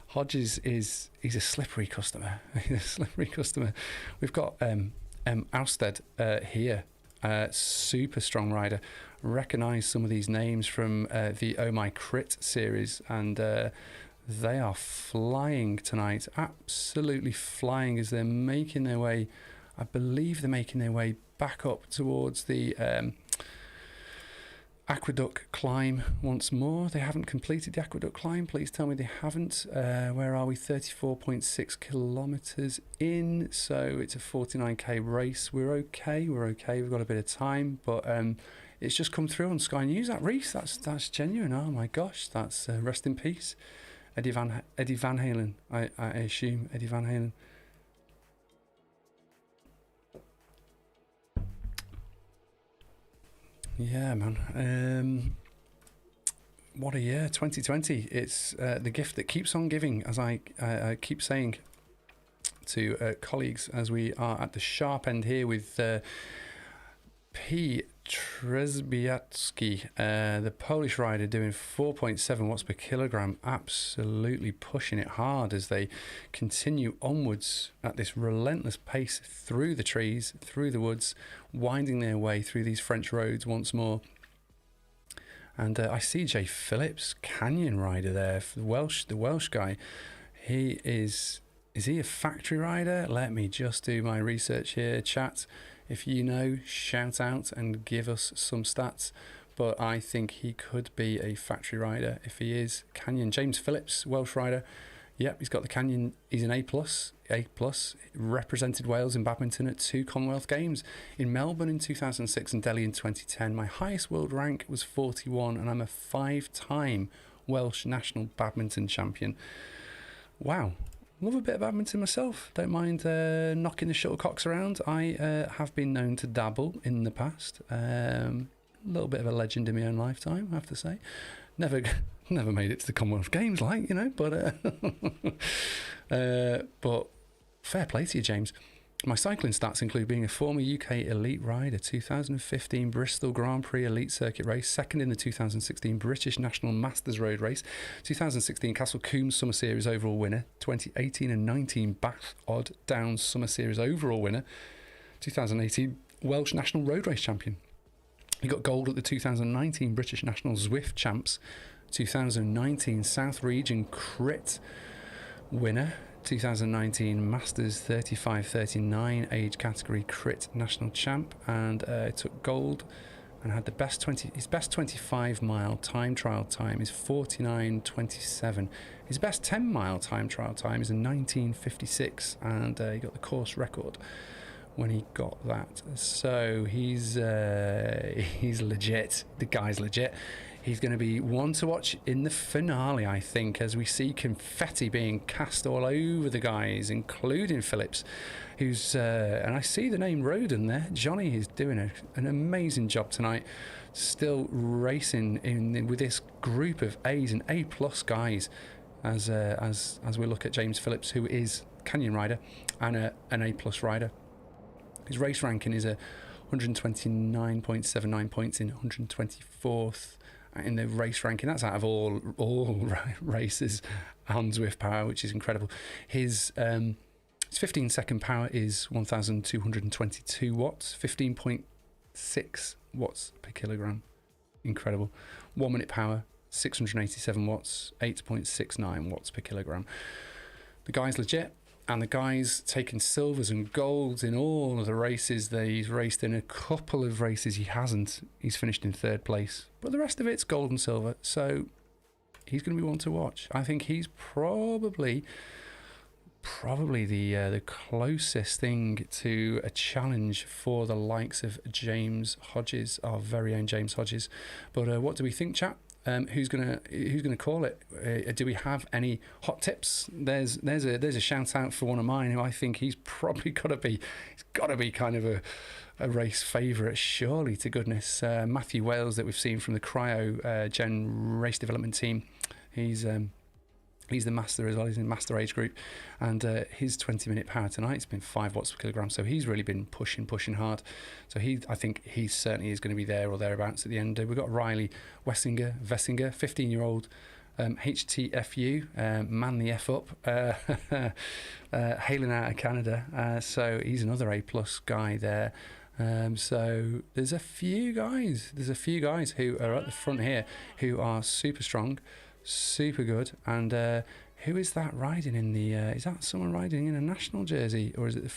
Hodges he's a slippery customer. He's a slippery customer. We've got Ousted here. Super strong rider. Recognise some of these names from the Oh My Crit series, and they are flying tonight. Absolutely flying as they're making their way. I believe they're making their way back up towards the Aqueduct climb once more. They haven't completed the Aqueduct climb. Please tell me they haven't. Where are we? 34.6 kilometres in. So it's a 49k race. We're okay. We're okay. We've got a bit of time, but it's just come through on Sky News. That race, that's genuine. Oh my gosh, that's rest in peace, Eddie Van Halen. I assume Eddie Van Halen. Yeah, man. What a year, 2020. It's the gift that keeps on giving, as I keep saying to colleagues, as we are at the sharp end here with P. Trzebiacki, the Polish rider, doing 4.7 watts per kilogram, absolutely pushing it hard as they continue onwards at this relentless pace through the trees, through the woods, winding their way through these French roads once more. And I see Jay Phillips, Canyon rider there, for the Welsh guy. He is he a factory rider? Let me just do my research here, chat. If you know, shout out and give us some stats. But I think he could be a factory rider if he is. Canyon, James Phillips, Welsh rider. Yep, he's got the Canyon. He's an A+. Represented Wales in badminton at 2 Commonwealth Games, in Melbourne in 2006 and Delhi in 2010. My highest world rank was 41, and I'm a 5-time Welsh national badminton champion. Wow. Love a bit of badminton myself. Don't mind knocking the shuttlecocks around. I have been known to dabble in the past. A little bit of a legend in my own lifetime, I have to say. Never made it to the Commonwealth Games, but fair play to you, James. My cycling stats include being a former UK elite rider, 2015 Bristol Grand Prix Elite Circuit race, second in the 2016 British National Masters Road Race, 2016 Castle Coombs Summer Series overall winner, 2018 and 19 Bath Odd Downs Summer Series overall winner, 2018 Welsh National Road Race champion. He got gold at the 2019 British National Zwift Champs, 2019 South Region Crit winner, 2019 Masters 35-39 age category Crit National Champ, and took gold and had his best 25 mile time trial time is 49.27. His best 10 mile time trial time is a 19.56, and he got the course record when he got that. So he's legit. The guy's legit. He's going to be one to watch in the finale, I think, as we see confetti being cast all over the guys, including Phillips, who's and I see the name Roden there. Johnny is doing an amazing job tonight, still racing with this group of A's and A+ guys, as we look at James Phillips, who is Canyon rider and an A+ rider. His race ranking is a 129.79 points in 124th in the race ranking. That's out of all races on Zwift power, which is incredible. His 15-second power is 1,222 watts, 15.6 watts per kilogram. Incredible. 1 minute power, 687 watts, 8.69 watts per kilogram. The guy's legit. And the guy's taken silvers and golds in all of the races that he's raced in. A couple of races he hasn't. He's finished in 3rd place. But the rest of it's gold and silver. So he's going to be one to watch. I think he's probably the closest thing to a challenge for the likes of James Hodges, our very own James Hodges. But what do we think, chat? Who's gonna call it? Do we have any hot tips? There's a shout out for one of mine who I think he's probably got to be kind of a race favourite, surely, to goodness. Matthew Wales, that we've seen from the Cryo Gen race development team. He's the master as well. He's in the master age group, and his 20-minute power tonight's been 5 watts per kilogram. So he's really been pushing hard. So I think he certainly is going to be there or thereabouts at the end. We've got Riley Vessinger, 15-year-old HTFU, man the F up, hailing out of Canada. So he's another A+ guy there. So there's a few guys who are at the front here who are super strong, super good. And who is that riding in the is that someone riding in a national jersey, or is it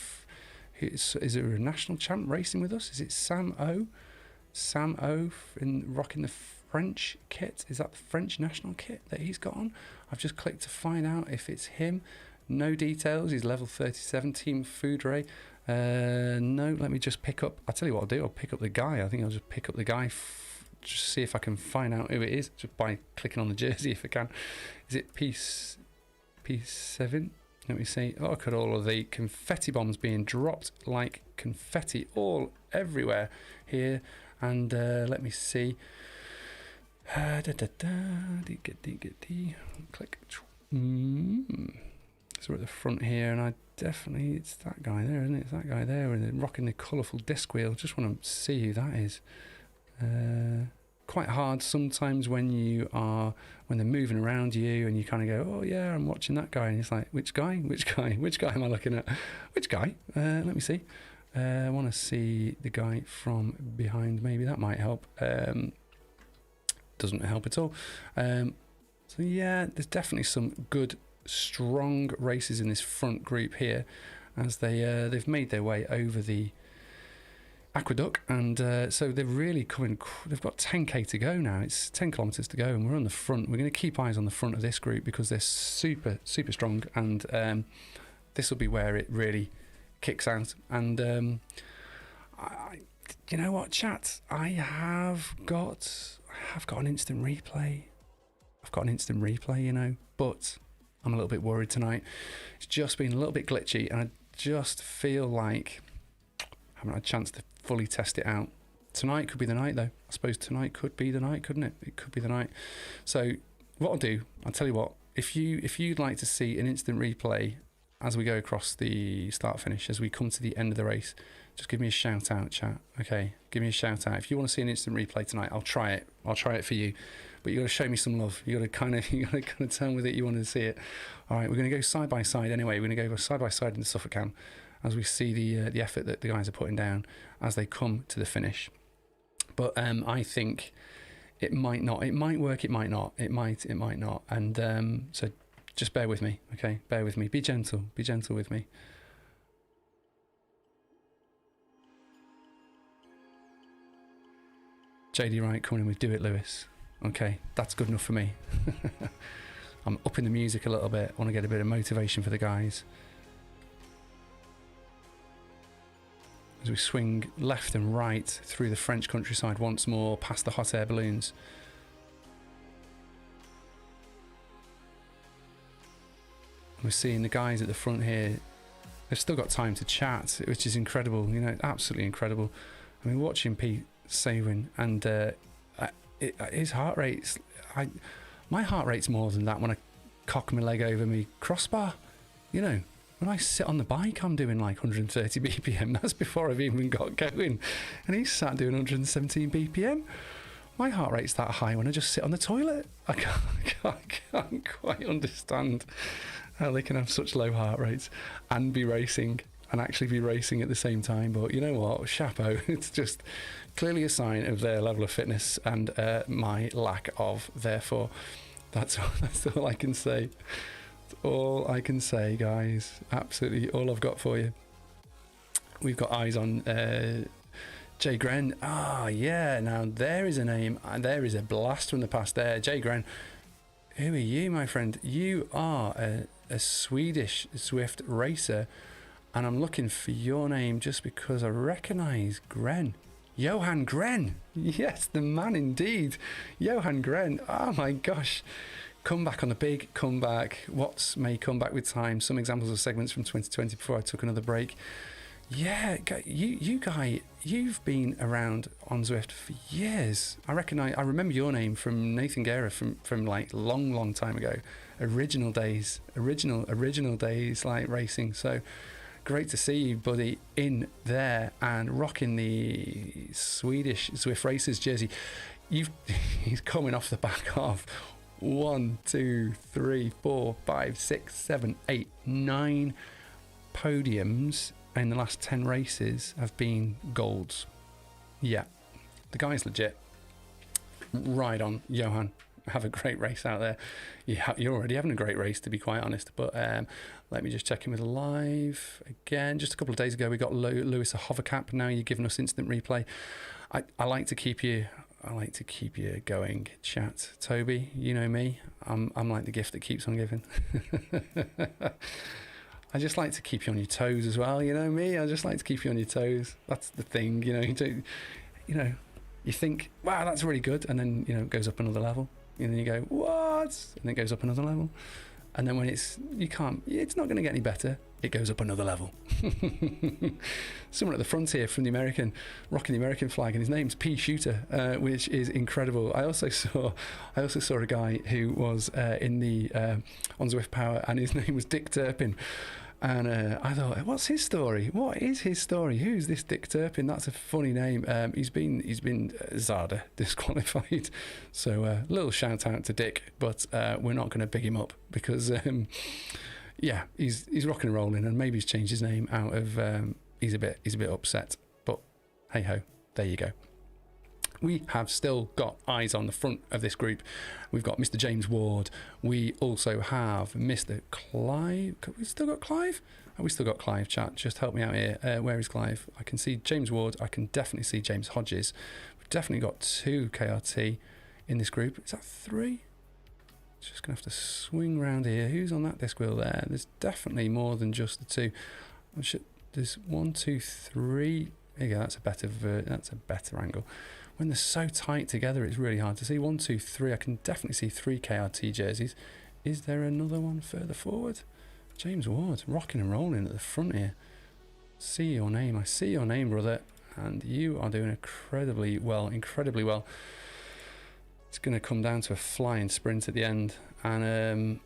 is it a national champ racing with us? Is it Sam O? Sam O rocking the French kit. Is that the French national kit that he's got on? I've just clicked to find out if it's him. No details. He's level 37, Team Food Ray. No, let me just pick up. I'll tell you what I'll do. I'll pick up the guy. I think I'll just pick up the guy. Just see if I can find out who it is, just by clicking on the jersey if I can. Is it P7? Let me see. Look at all of the confetti bombs being dropped like confetti all everywhere here. And let me see. Click. So we're at the front here, and it's that guy there, isn't it? It's that guy there, and they're rocking the colourful disc wheel. Just want to see who that is. Quite hard sometimes when they're moving around you, and you kind of go, oh yeah, I'm watching that guy, and it's like, which guy am I looking at? Which guy? Let me see. I want to see the guy from behind. Maybe that might help. Doesn't help at all. So yeah, there's definitely some good, strong races in this front group here, as they've made their way over the aqueduct, and so they're really coming. They've got 10k to go now. It's 10 kilometers to go, and we're on the front. We're going to keep eyes on the front of this group because they're super strong, and this will be where it really kicks out. And you know what, chat? I have got an instant replay. I've got an instant replay, you know, but I'm a little bit worried tonight. It's just been a little bit glitchy, and I just feel like I haven't had a chance to fully test it out. Tonight could be the night, though. I suppose tonight could be the night, couldn't it? It could be the night. So what I'll do, I'll tell you what, if you'd like to see an instant replay as we go across the start finish, as we come to the end of the race, just give me a shout out, chat. Okay, give me a shout out. If you want to see an instant replay tonight, I'll try it for you. But you got to show me some love. You got to kind of tell me that you want to see it. All right, we're going to go side by side anyway. We're going to go side by side in the Suffolk Cam as we see the effort that the guys are putting down as they come to the finish. But I think it might not. It might work. It might not. It might not. And so just bear with me, okay? Bear with me. Be gentle. Be gentle with me. JD Wright coming in with Do It, Lewis. Okay, that's good enough for me. I'm upping the music a little bit. I want to get a bit of motivation for the guys. As we swing left and right through the French countryside once more, past the hot air balloons. We're seeing the guys at the front here. They've still got time to chat, which is incredible. You know, absolutely incredible. I mean, watching Pete Saywin and his heart rate's... my heart rate's more than that when I cock my leg over me crossbar. You know, when I sit on the bike, I'm doing like 130 BPM. That's before I've even got going. And he's sat doing 117 BPM. My heart rate's that high when I just sit on the toilet. I can't quite understand how they can have such low heart rates and be racing and actually be racing at the same time. But you know what? Chapeau. It's just clearly a sign of their level of fitness and my lack of. Therefore, that's all I can say. That's all I can say, guys. Absolutely all I've got for you. We've got eyes on Jay Gren. Yeah. Now there is a name. There is a blast from the past there. Jay Gren. Who are you, my friend? You are a Swedish Zwift racer, and I'm looking for your name just because I recognise Gren. Johan Gren. Yes, the man indeed. Johan Gren. Oh my gosh. Comeback on the big comeback. What may come back with time. Some examples of segments from 2020 before I took another break. Yeah, you guy, you've been around on Zwift for years. I remember your name from Nathan Guerra from like long time ago. Original days like racing. So great to see you, buddy, in there and rocking the Swedish Zwift Racers jersey. He's coming off the back of 1, 2, 3, 4, 5, 6, 7, 8, 9 podiums in the last 10 races have been golds. Yeah, the guy's legit. Right on, Johan. Have a great race out there. You're already having a great race, to be quite honest. But let me just check in with live again. Just a couple of days ago, we got Lewis a hovercap. Now you're giving us instant replay. I like to keep you. I like to keep you going, chat. Toby, you know me. I'm like the gift that keeps on giving. I just like to keep you on your toes as well. You know me. I just like to keep you on your toes. That's the thing. You think, wow, that's really good, and then it goes up another level, and then you go, what? And then it goes up another level, and then when it's not going to get any better. It goes up another level. Someone at the front here from the American, rocking the American flag, and his name's P Shooter, which is incredible. I also saw a guy who was in the on Zwift Power, and his name was Dick Turpin. And I thought, what's his story? What is his story? Who's this Dick Turpin? That's a funny name. He's been Zada disqualified. So a little shout out to Dick, but we're not going to big him up because. Yeah, he's rocking and rolling, and maybe he's changed his name out of. He's a bit upset, but hey ho, there you go. We have still got eyes on the front of this group. We've got Mr. James Ward. We also have Mr. Clive. We still got Clive? Oh, we still got Clive, chat. Just help me out here. Where is Clive? I can see James Ward. I can definitely see James Hodges. We've definitely got 2 KRT in this group. Is that 3? Just going to have to swing round here. Who's on that disc wheel there? There's definitely more than just the 2. There's 1, 2, 3. There you go. That's a better angle. When they're so tight together, it's really hard to see. 1, 2, 3. I can definitely see 3 KRT jerseys. Is there another one further forward? James Ward, rocking and rolling at the front here. See your name. I see your name, brother. And you are doing incredibly well. It's going to come down to a flying sprint at the end. And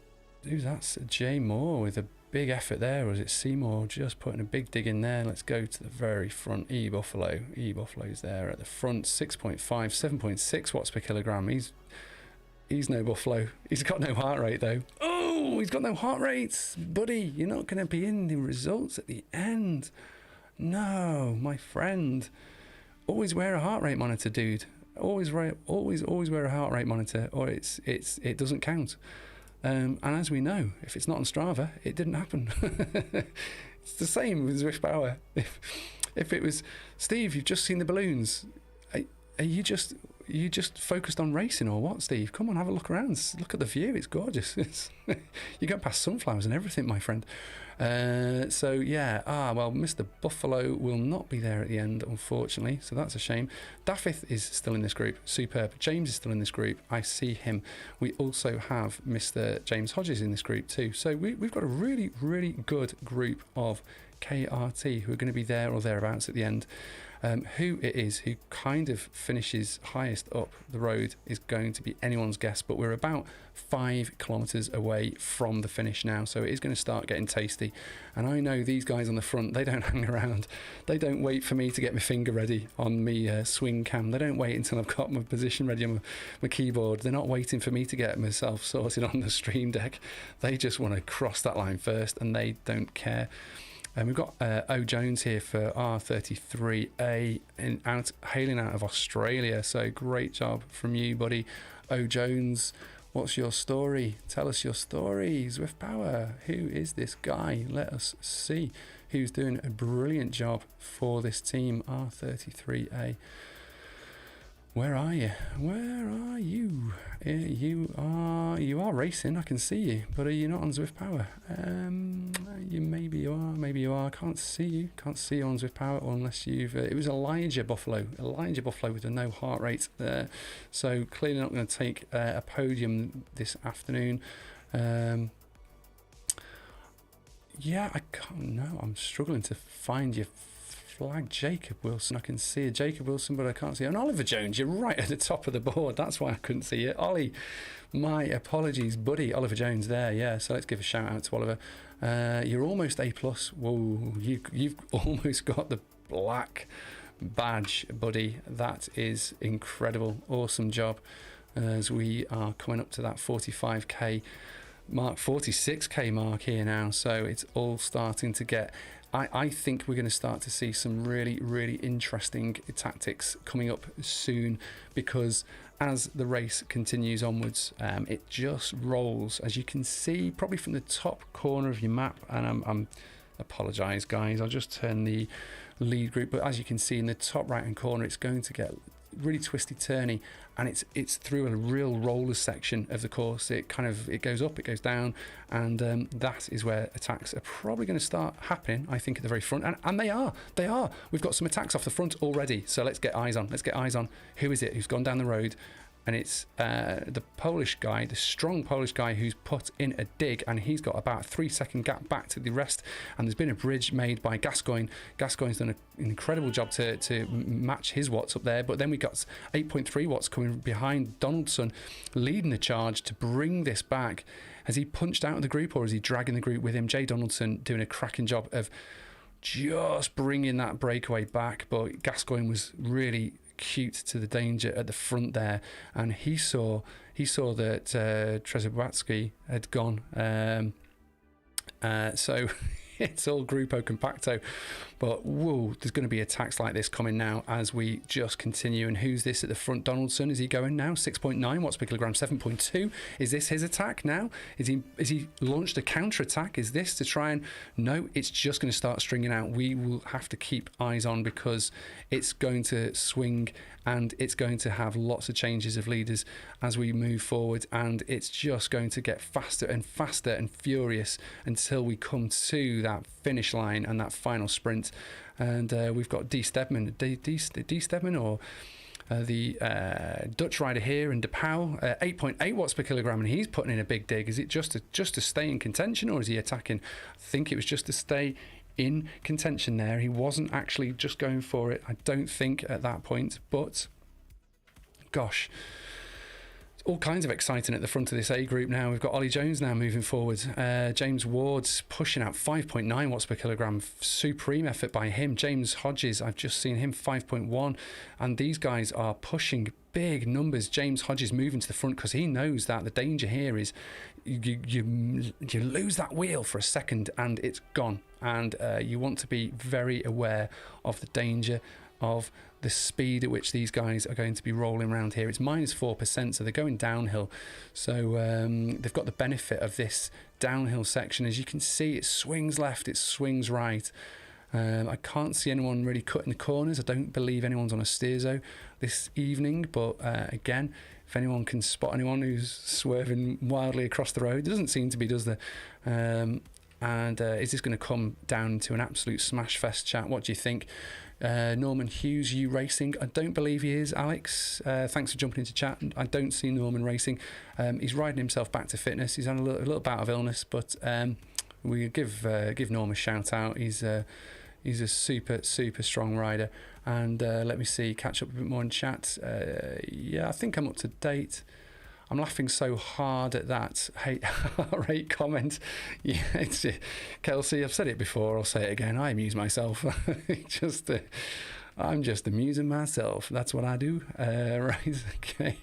that's Jay Moore with a big effort there. Or is it Seymour just putting a big dig in there? Let's go to the very front. E-Buffalo. E-Buffalo's there at the front. 6.5, 7.6 watts per kilogram. He's no Buffalo. He's got no heart rate, though. Oh, he's got no heart rate. Buddy, you're not going to be in the results at the end. No, my friend. Always wear a heart rate monitor, dude. Always wear a heart rate monitor, or it doesn't count. And as we know, if it's not on Strava, it didn't happen. It's the same with Zwift Power. If it was, Steve, you've just seen the balloons. Are you just focused on racing or what, Steve? Come on, have a look around. Look at the view. It's gorgeous. You go past sunflowers and everything, my friend. So yeah. Well, Mr. Buffalo will not be there at the end, unfortunately. So that's a shame. Daffith is still in this group. Superb. James is still in this group. I see him. We also have Mr. James Hodges in this group too. So we've got a really, really good group of KRT who are going to be there or thereabouts at the end. Who it is who kind of finishes highest up the road is going to be anyone's guess, but we're about 5 kilometers away from the finish now, so it is going to start getting tasty. And I know these guys on the front, they don't hang around. They don't wait for me to get my finger ready on me swing cam. They don't wait until I've got my position ready on my keyboard. They're not waiting for me to get myself sorted on the stream deck. They just want to cross that line first, and they don't care. And we've got O Jones here for R33A hailing out of Australia. So great job from you, buddy. O Jones, what's your story? Tell us your story. Zwift Power, who is this guy? Let us see who's doing a brilliant job for this team. R33A. Where are you? Where are you? You are racing. I can see you, but are you not on Zwift Power? Maybe you are. Maybe you are. Can't see you. Can't see you on Zwift Power unless you've. It was Elijah Buffalo with a no heart rate there. So clearly not going to take a podium this afternoon. Yeah, I can't. No, I'm struggling to find your flag. Jacob Wilson, I can see a Jacob Wilson, but I can't see an Oliver Jones. You're right at the top of the board. That's why I couldn't see it. Ollie, my apologies, buddy. Oliver Jones there. Yeah, so let's give a shout out to Oliver. You're almost A+. Whoa, you've almost got the black badge, buddy. That is incredible. Awesome job. As we are coming up to that 45k mark, 46k mark here now, so it's all starting to get. I think we're going to start to see some really, really interesting tactics coming up soon, because as the race continues onwards, it just rolls, as you can see, probably from the top corner of your map. And I'm apologise, guys. I'll just turn the lead group. But as you can see in the top right hand corner, it's going to get really twisty turny, and it's through a real roller section of the course. It goes up, it goes down, and that is where attacks are probably going to start happening, I think, at the very front, and they are we've got some attacks off the front already, so let's get eyes on. Who is it who's gone down the road? And it's the Polish guy, the strong Polish guy, who's put in a dig, and he's got about a 3-second gap back to the rest. And there's been a bridge made by Gascoigne. Gascoigne's done an incredible job to match his watts up there. But then we got 8.3 watts coming behind Donaldson, leading the charge to bring this back. Has he punched out of the group, or is he dragging the group with him? Jay Donaldson doing a cracking job of just bringing that breakaway back. But Gascoigne was really cute to the danger at the front there, and he saw that Trzebatsky had gone, so it's all Grupo Compacto. But whoa, there's going to be attacks like this coming now as we just continue. And who's this at the front? Donaldson, is he going now? 6.9 watts per kilogram, 7.2. Is this his attack now? Is he launched a counter attack? Is this to try and... No, it's just going to start stringing out. We will have to keep eyes on, because it's going to swing, and it's going to have lots of changes of leaders as we move forward, and it's just going to get faster and faster and furious until we come to that finish line and that final sprint. And we've got D. Stedman, or the Dutch rider here in De Pauw, 8.8 watts per kilogram, and he's putting in a big dig. Is it just to stay in contention, or is he attacking? I think it was just to stay in contention there. He wasn't actually just going for it, I don't think, at that point. But gosh, all kinds of exciting at the front of this A group now. We've got Ollie Jones now moving forward. James Ward's pushing out 5.9 watts per kilogram. Supreme effort by him. James Hodges, I've just seen him, 5.1. And these guys are pushing big numbers. James Hodges moving to the front because he knows that the danger here is you lose that wheel for a second and it's gone. And you want to be very aware of the danger of the speed at which these guys are going to be rolling around here. It's minus 4%, so they're going downhill. So they've got the benefit of this downhill section. As you can see, it swings left, it swings right. I can't see anyone really cutting the corners. I don't believe anyone's on a steerzo this evening, but again, if anyone can spot anyone who's swerving wildly across the road, there doesn't seem to be, does there? And is this going to come down to an absolute smash fest, chat? What do you think? Norman Hughes, you racing? I don't believe he is, Alex. Thanks for jumping into chat. I don't see Norman racing. He's riding himself back to fitness. He's had a little bout of illness, but we give Norm a shout out. He's a super strong rider. And let me see, catch up a bit more in chat. Yeah, I think I'm up to date. I'm laughing so hard at that hate comment. Yeah, it's Kelsey. I've said it before. I'll say it again. I amuse myself. I'm just amusing myself. That's what I do. Right. Okay.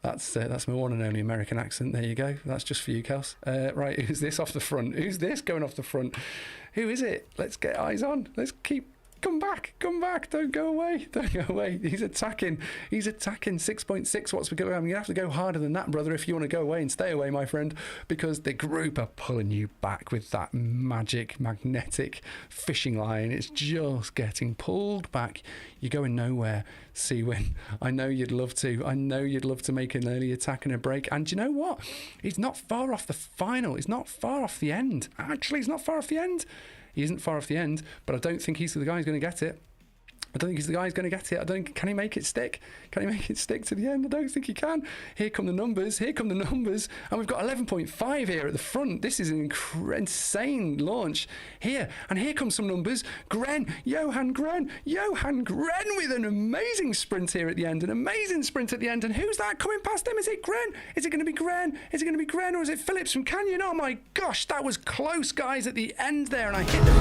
That's my one and only American accent. There you go. That's just for you, Kels. Right. Who's this off the front? Who's this going off the front? Who is it? Let's get eyes on. Let's keep. Come back, don't go away, He's attacking 6.6 watts per kilogram. You have to go harder than that, brother, if you want to go away and stay away, my friend, because the group are pulling you back with that magnetic fishing line. It's just getting pulled back. You're going nowhere, Seawin. I know you'd love to make an early attack and a break. And you know what? He's not far off the final. He's not far off the end. Actually, he's not far off the end. He isn't far off the end, but I don't think he's the guy who's going to get it. Can he make it stick? Can he make it stick to the end? I don't think he can. Here come the numbers. And we've got 11.5 here at the front. This is an insane launch here. And here comes some numbers. Johan Gren with an amazing sprint here at the end. And who's that coming past him? Is it Gren? Is it going to be Gren? Or is it Phillips from Canyon? Oh my gosh, that was close, guys, at the end there. And I hit the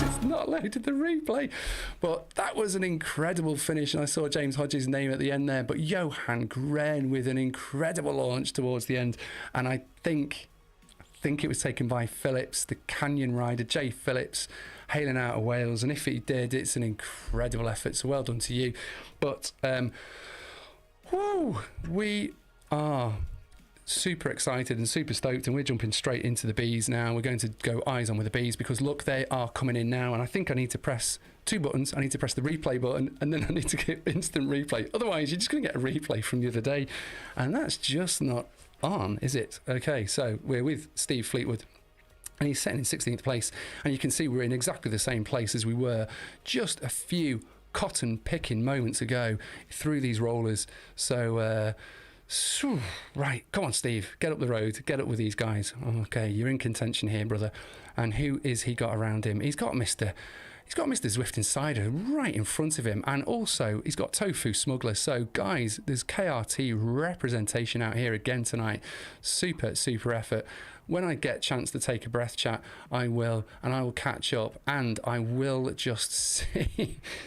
It's not loaded the replay, but that was an incredible finish, and I saw James Hodges' name at the end there. But Johan Gren with an incredible launch towards the end, and I think it was taken by Phillips, the Canyon rider, Jay Phillips, hailing out of Wales. And if he did, it's an incredible effort. So well done to you. But we are super excited and super stoked, and we're jumping straight into the Bs now. We're going to go eyes on with the Bs because look, they are coming in now, and I think I need to press 2 buttons. I need to press the replay button, and then I need to get instant replay. Otherwise, you're just going to get a replay from the other day, and that's just not on, is it? Okay, so we're with Steve Fleetwood, and he's sitting in 16th place, and you can see we're in exactly the same place as we were just a few cotton picking moments ago through these rollers. So right, come on Steve, get up the road, get up with these guys. Okay, you're in contention here, brother. And who is he got around him? He's got Mr. Zwift Insider right in front of him, and also he's got Tofu Smuggler. So guys, there's KRT representation out here again tonight. Super effort. When I get a chance to take a breath, chat, I will, and I will catch up, and I will just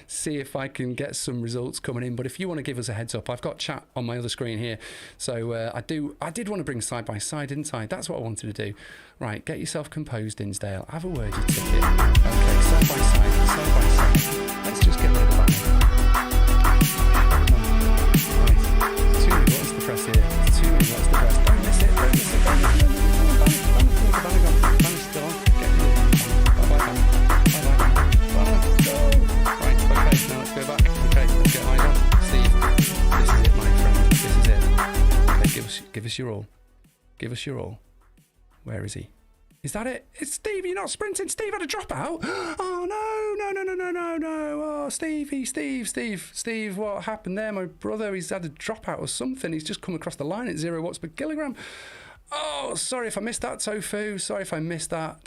see if I can get some results coming in. But if you want to give us a heads up, I've got chat on my other screen here. So I did want to bring side by side, didn't I? That's what I wanted to do. Right, get yourself composed, Dinsdale. Have a word, you ticket. Okay, side by side. Let's just get rid of the banner. Right, too many buttons to press here. Too many buttons to press. Don't miss it. Banner's still on. Get rid of the banner. Right, okay, now let's go back. Okay, let's get eyes on. Steve, this is it, my friend. This is it. Okay, give us your all. Give us your all. Where is he? Is that it? It's Steve. You're not sprinting. Steve had a dropout. Oh no. Oh, Steve. What happened there? My brother, he's had a dropout or something. He's just come across the line at 0 watts per kilogram. Oh, sorry if I missed that, Tofu. Sorry if I missed that.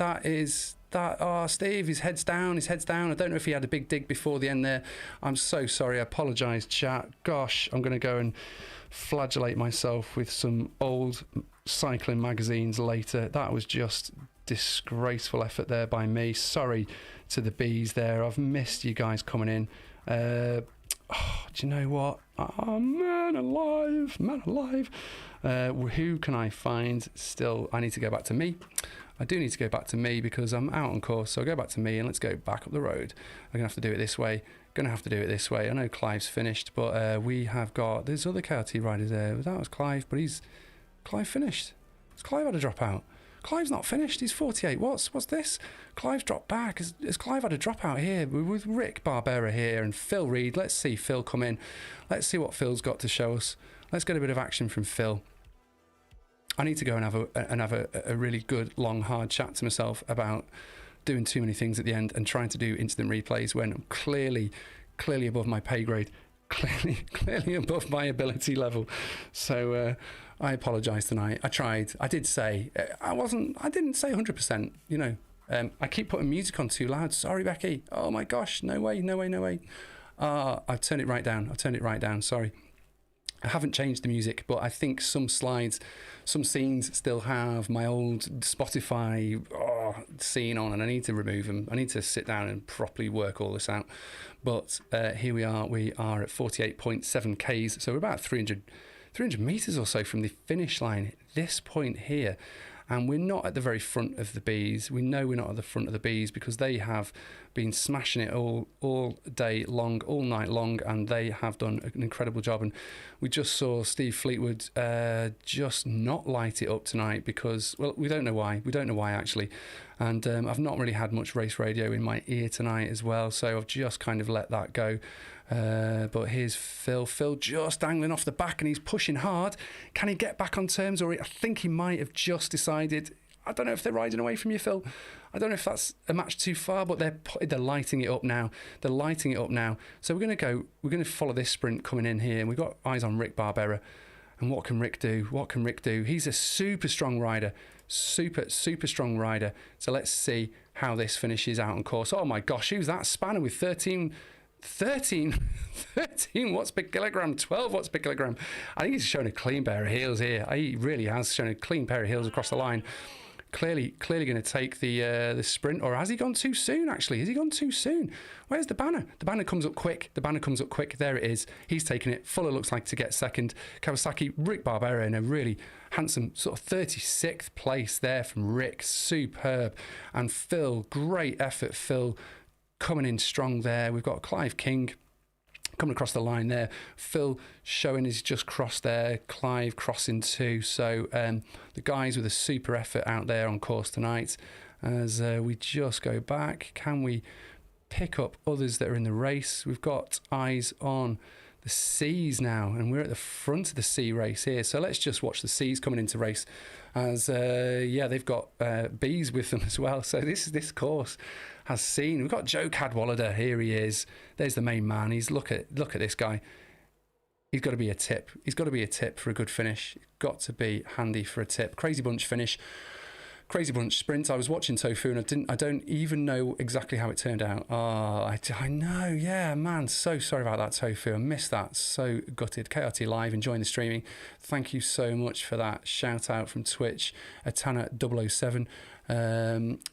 Oh, Steve, his head's down. I don't know if he had a big dig before the end there. I'm so sorry. I apologise, chat. Gosh, I'm going to go and flagellate myself with some old cycling magazines later. That was just disgraceful effort there by me. Sorry to the Bs there. I've missed you guys coming in. Do you know what? Oh, man alive. Who can I find still? I need to go back to me. I do need to go back to me because I'm out on course. So I'll go back to me and let's go back up the road. I'm going to have to do it this way. I know Clive's finished, but we have got... There's other KRT riders there. That was Clive, but Clive finished. Has Clive had a dropout? Clive's not finished. He's 48 watts. What's this? Clive's dropped back. Has Clive had a dropout here? We're with Rick Barbera here and Phil Reed. Let's see Phil come in. Let's see what Phil's got to show us. Let's get a bit of action from Phil. I need to go and have a really good, long, hard chat to myself about doing too many things at the end and trying to do instant replays when I'm clearly above my pay grade, clearly above my ability level. So I apologise tonight. I tried. I did say I didn't say 100%. You know, I keep putting music on too loud. Sorry, Becky. Oh my gosh, no way. I've turned it right down. Sorry. I haven't changed the music, but I think some slides, some scenes still have my old Spotify scene on, and I need to remove them. I need to sit down and properly work all this out. But here we are. We are at 48.7 Ks, so we're about 300 metres or so from the finish line at this point here. And we're not at the very front of the Bs. We know we're not at the front of the Bs because they have been smashing it all day long, all night long, and they have done an incredible job. And we just saw Steve Fleetwood just not light it up tonight because, well, we don't know why. We don't know why, actually. And I've not really had much race radio in my ear tonight as well, so I've just kind of let that go. But here's Phil just angling off the back and he's pushing hard. Can he get back on terms? Or I think he might have just decided, I don't know if they're riding away from you, Phil. I don't know if that's a match too far, but they're lighting it up now. So we're going to follow this sprint coming in here, and we've got eyes on Rick Barbera. And what can Rick do? He's a super strong rider. Super strong rider. So let's see how this finishes out on course. Oh my gosh, who's that spanner with 13 watts per kilogram, 12 watts per kilogram. I think he's shown a clean pair of heels here. He really has shown a clean pair of heels across the line. Clearly going to take the sprint, or has he gone too soon, actually? Has he gone too soon? Where's the banner? The banner comes up quick. There it is. He's taken it. Fuller looks like to get second. Kawasaki, Rick Barbera in a really handsome sort of 36th place there from Rick. Superb. And Phil, great effort, Phil, coming in strong there. We've got Clive King coming across the line there. Phil showing he's just crossed there. Clive crossing too. So the guys with a super effort out there on course tonight. As we just go back, can we pick up others that are in the race? We've got eyes on the C's now, and we're at the front of the C race here. So let's just watch the C's coming into race. As they've got B's with them as well. So this course has seen. We've got Joe Cadwallader. Here he is. There's the main man. Look at this guy. He's got to be a tip. He's got to be a tip for a good finish. Got to be handy for a tip. Crazy Bunch finish. Crazy Bunch sprint. I was watching Tofu and I don't even know exactly how it turned out. Oh, I know. Yeah, man. So sorry about that, Tofu. I missed that. So gutted. KRT Live, enjoying the streaming. Thank you so much for that. Shout out from Twitch. Atana007.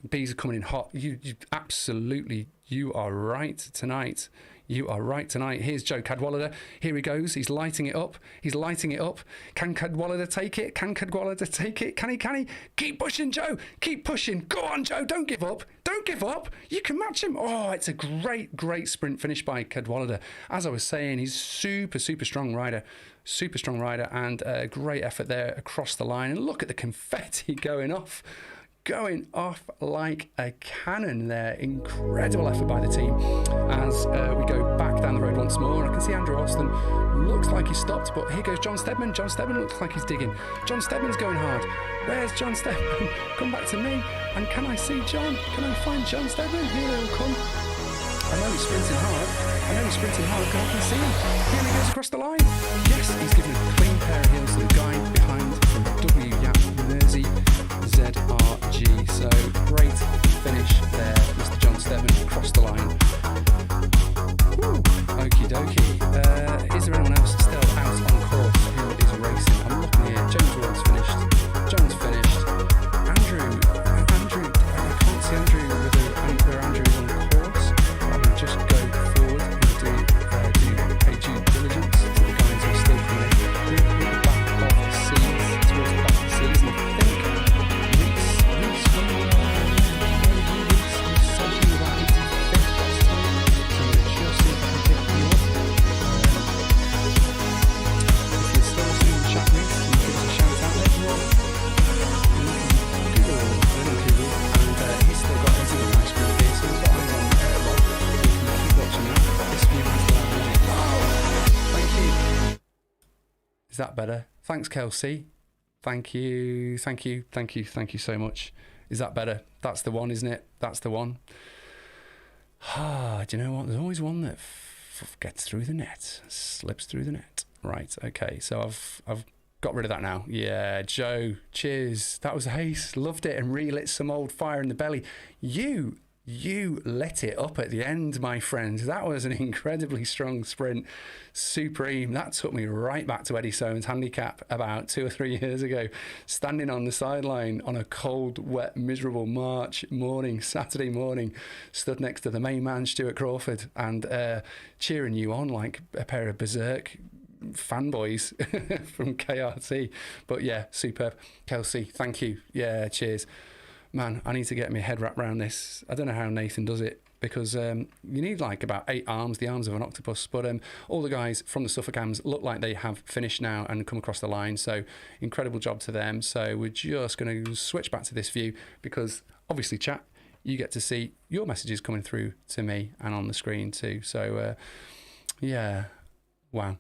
Bees are coming in hot. You absolutely, you are right tonight. You are right tonight. Here's Joe Cadwallader. Here he goes. He's lighting it up. He's lighting it up. Can Cadwallader take it? Can Cadwallader take it? Can he? Can he? Keep pushing, Joe. Keep pushing. Go on, Joe. Don't give up. Don't give up. You can match him. Oh, it's a great sprint finish by Cadwallader. As I was saying, he's super strong rider. Super strong rider, and a great effort there across the line. And look at the confetti going off like a cannon there. Incredible effort by the team. As we go back down the road once more, I can see Andrew Austin looks like he stopped, but here goes John Stedman. John Stedman looks like he's digging. John Stedman's going hard. Where's John Stedman? Come back to me. And can I see John? Can I find John Stedman? Here he'll come. I know he's sprinting hard. Can I see him? Here he goes across the line. Yes, he's given a clean pair of heels to the guy behind from W Yap Mersey ZRG. So great finish there, Mr. John Stedman across the line. Woo. Okie dokie. Is there anyone else still out on course who is racing? I'm looking here. James Ward's finished. John's finished. Andrew. I can't see Andrew where Andrew is on course. I will just go forward and pay due diligence to the guys who are still coming in. We're back off the seas, towards the back of the seas, and I think Reese said he was about 85th last time, so we'll just see if I can pick you up. If you're still listening to chat, Reese, can you give us a shout out there? Google, and he's still got his little nice group here, so we've got eyes on Rob. Keep watching that. This view is loud. Oh, thank you. Is that better? Thanks, Kelsey. Thank you so much. Is that better? That's the one, isn't it? That's the one. Do you know what? There's always one that gets through the net, slips through the net. Right. Okay. So I've got rid of that now. Yeah, Joe. Cheers. That was ace. Loved it and relit some old fire in the belly. You lit it up at the end, my friend. That was an incredibly strong sprint. Supreme. That took me right back to Eddie Soane's handicap about 2 or 3 years ago, standing on the sideline on a cold, wet, miserable March morning, Saturday morning, stood next to the main man, Stuart Crawford, and cheering you on like a pair of berserk fanboys from KRT. But yeah, superb. Kelsey, thank you. Yeah, cheers. Man, I need to get my head wrapped around this. I don't know how Nathan does it, because you need like about 8 arms, the arms of an octopus. But all the guys from the Suffolkams look like they have finished now and come across the line. So incredible job to them. So we're just going to switch back to this view, because obviously, chat, you get to see your messages coming through to me and on the screen too. So yeah, wow.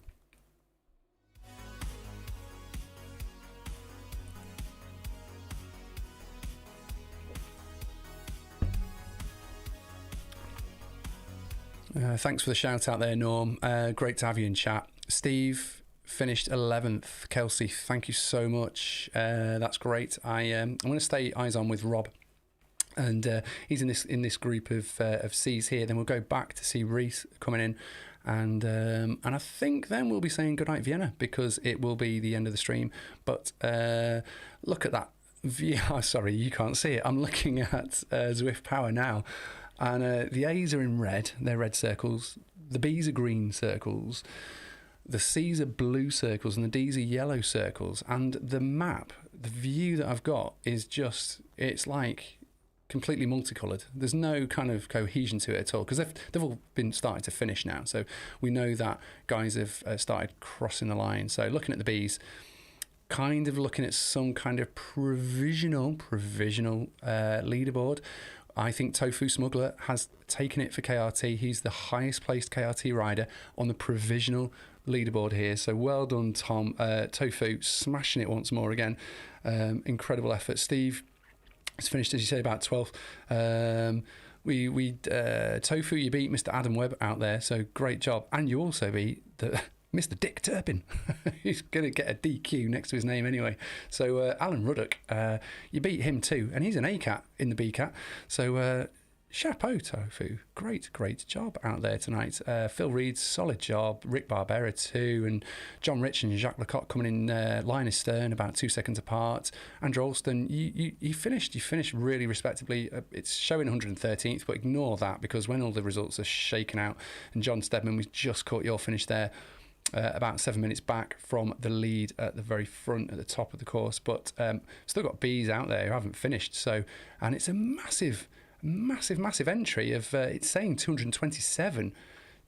Thanks for the shout out there, Norm. Great to have you in chat. Steve finished 11th. Kelsey, thank you so much. That's great. I'm going to stay eyes on with Rob, and he's in this group of C's here. Then we'll go back to see Reese coming in, and I think then we'll be saying goodnight Vienna, because it will be the end of the stream. But look at that. Sorry, you can't see it. I'm looking at Zwift Power now. And the A's are in red, they're red circles. The B's are green circles. The C's are blue circles, and the D's are yellow circles. And the map, the view that I've got is just, it's like completely multicoloured. There's no kind of cohesion to it at all, because they've all been starting to finish now. So we know that guys have started crossing the line. So looking at the Bs, kind of looking at some kind of provisional leaderboard. I think Tofu Smuggler has taken it for KRT. He's the highest placed KRT rider on the provisional leaderboard here. So well done, Tom. Tofu smashing it once more again. Incredible effort. Steve has finished, as you say, about 12th. Tofu, you beat Mr. Adam Webb out there, so great job. And you also beat Mr. Dick Turpin. He's going to get a DQ next to his name anyway. So Alan Ruddock, you beat him too, and he's an A-cat in the B-cat. So chapeau, Tofu. Great job out there tonight. Phil Reed, solid job. Rick Barbera too, and John Rich and Jacques Lecoq coming in line astern, about 2 seconds apart. Andrew Alston, you finished really respectably. It's showing 113th, but ignore that, because when all the results are shaken out, and John Stedman, we just caught your finish there. About 7 minutes back from the lead at the very front at the top of the course, but still got Bs out there who haven't finished. So, and it's a massive entry of it's saying 227. Is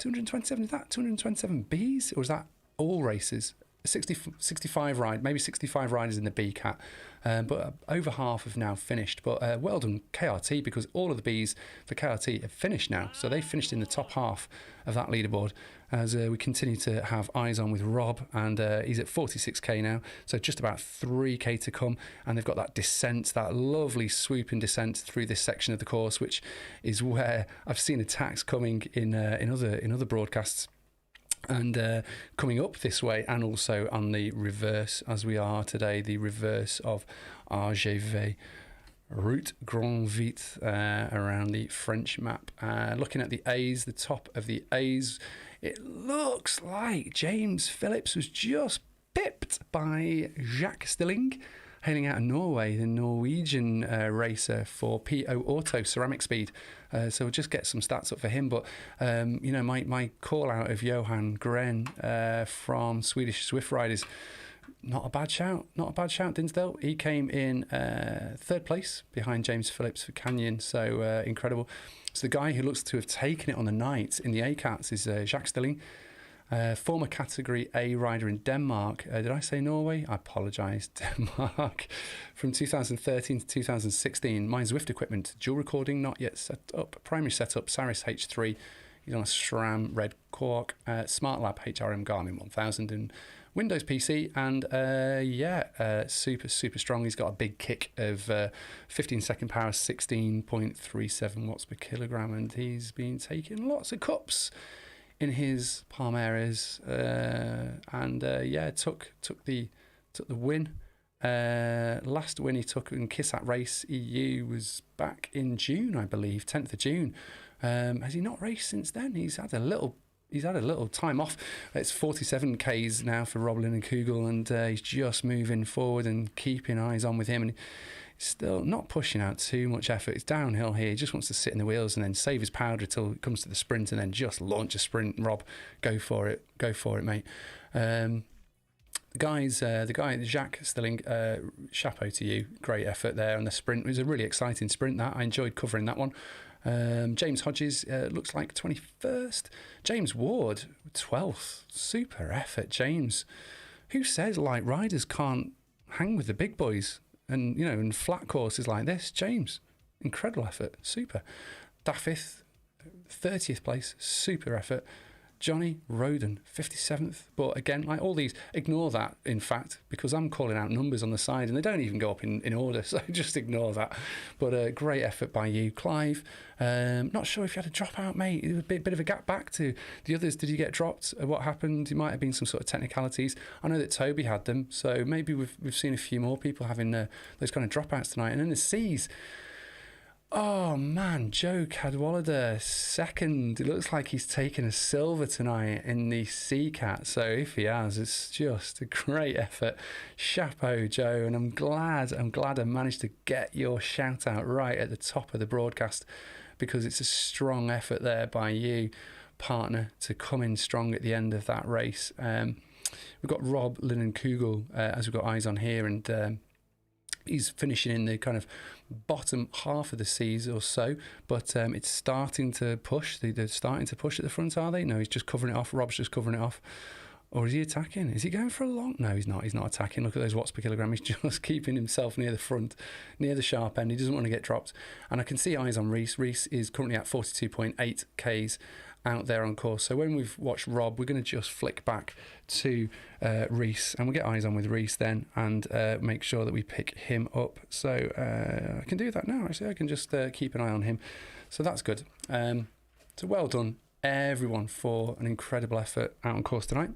that 227 Bs, or is that all races? 65 maybe 65 riders in the B-cat, but over half have now finished. But well done KRT, because all of the Bs for KRT have finished now, so they finished in the top half of that leaderboard. As we continue to have eyes on with Rob, and he's at 46k now, so just about 3k to come. And they've got that descent, that lovely swooping descent through this section of the course, which is where I've seen attacks coming in other broadcasts. And coming up this way, and also on the reverse, as we are today, the reverse of RGV, Route Grand Vite, around the French map. Looking at the A's, the top of the A's, it looks like James Phillips was just pipped by Jacques Stilling, hailing out of Norway, the Norwegian racer for PO Auto Ceramic Speed. So we'll just get some stats up for him. But, my call out of Johan Gren from Swedish Zwift Riders, not a bad shout, Dinsdale. He came in third place behind James Phillips for Canyon, so incredible. So the guy who looks to have taken it on the night in the A-Cats is Jacques Stilling. Former Category A rider in Denmark. Did I say Norway? I apologise. Denmark. From 2013 to 2016. My Zwift equipment. Dual recording not yet set up. Primary setup. Saris H3. He's on a SRAM Red Quark. SmartLab HRM Garmin 1000 and Windows PC. And super strong. He's got a big kick of 15 second power, 16.37 watts per kilogram. And he's been taking lots of cups in his Palmares, took the win. Last win he took in Kissat Race EU was back in June, I believe, 10th of June. Has he not raced since then? He's had a little time off. It's 47 Ks now for Rob Kugel, and he's just moving forward and keeping eyes on with him. And still not pushing out too much effort. It's downhill here. He just wants to sit in the wheels and then save his powder till it comes to the sprint, and then just launch a sprint. Rob, go for it, mate. The guy, Jacques Stilling, chapeau to you. Great effort there on the sprint. It was a really exciting sprint, that. I enjoyed covering that one. James Hodges looks like 21st. James Ward, 12th. Super effort, James. Who says light riders can't hang with the big boys? And, in flat courses like this, James, incredible effort, super. Daffith, 30th place, super effort. Johnny Roden, 57th. But again, like all these, ignore that, in fact, because I'm calling out numbers on the side and they don't even go up in order, so just ignore that. But a great effort by you. Clive, not sure if you had a dropout, mate. It was a bit of a gap back to the others. Did you get dropped? What happened? It might have been some sort of technicalities. I know that Toby had them, so maybe we've seen a few more people having those kind of dropouts tonight. And then the C's. Oh man, Joe Cadwallader, second. It looks like he's taken a silver tonight in the C-Cat. So if he has, it's just a great effort. Chapeau, Joe. And I'm glad I managed to get your shout out right at the top of the broadcast, because it's a strong effort there by you, partner, to come in strong at the end of that race. We've got Rob Kugel as we've got eyes on here, and He's finishing in the kind of bottom half of the C's or so, but it's starting to push. They're starting to push at the front, are they? No, he's just covering it off. Rob's just covering it off. Or is he attacking? Is he going for a long? No, he's not. He's not attacking. Look at those watts per kilogram. He's just keeping himself near the front, near the sharp end. He doesn't want to get dropped. And I can see eyes on Reese. Reese is currently at 42.8 Ks out there on course. So when we've watched Rob, we're going to just flick back to Reese, and we'll get eyes on with Reese then, and make sure that we pick him up. So I can do that now, actually. I can just keep an eye on him. So that's good. So well done, everyone, for an incredible effort out on course tonight.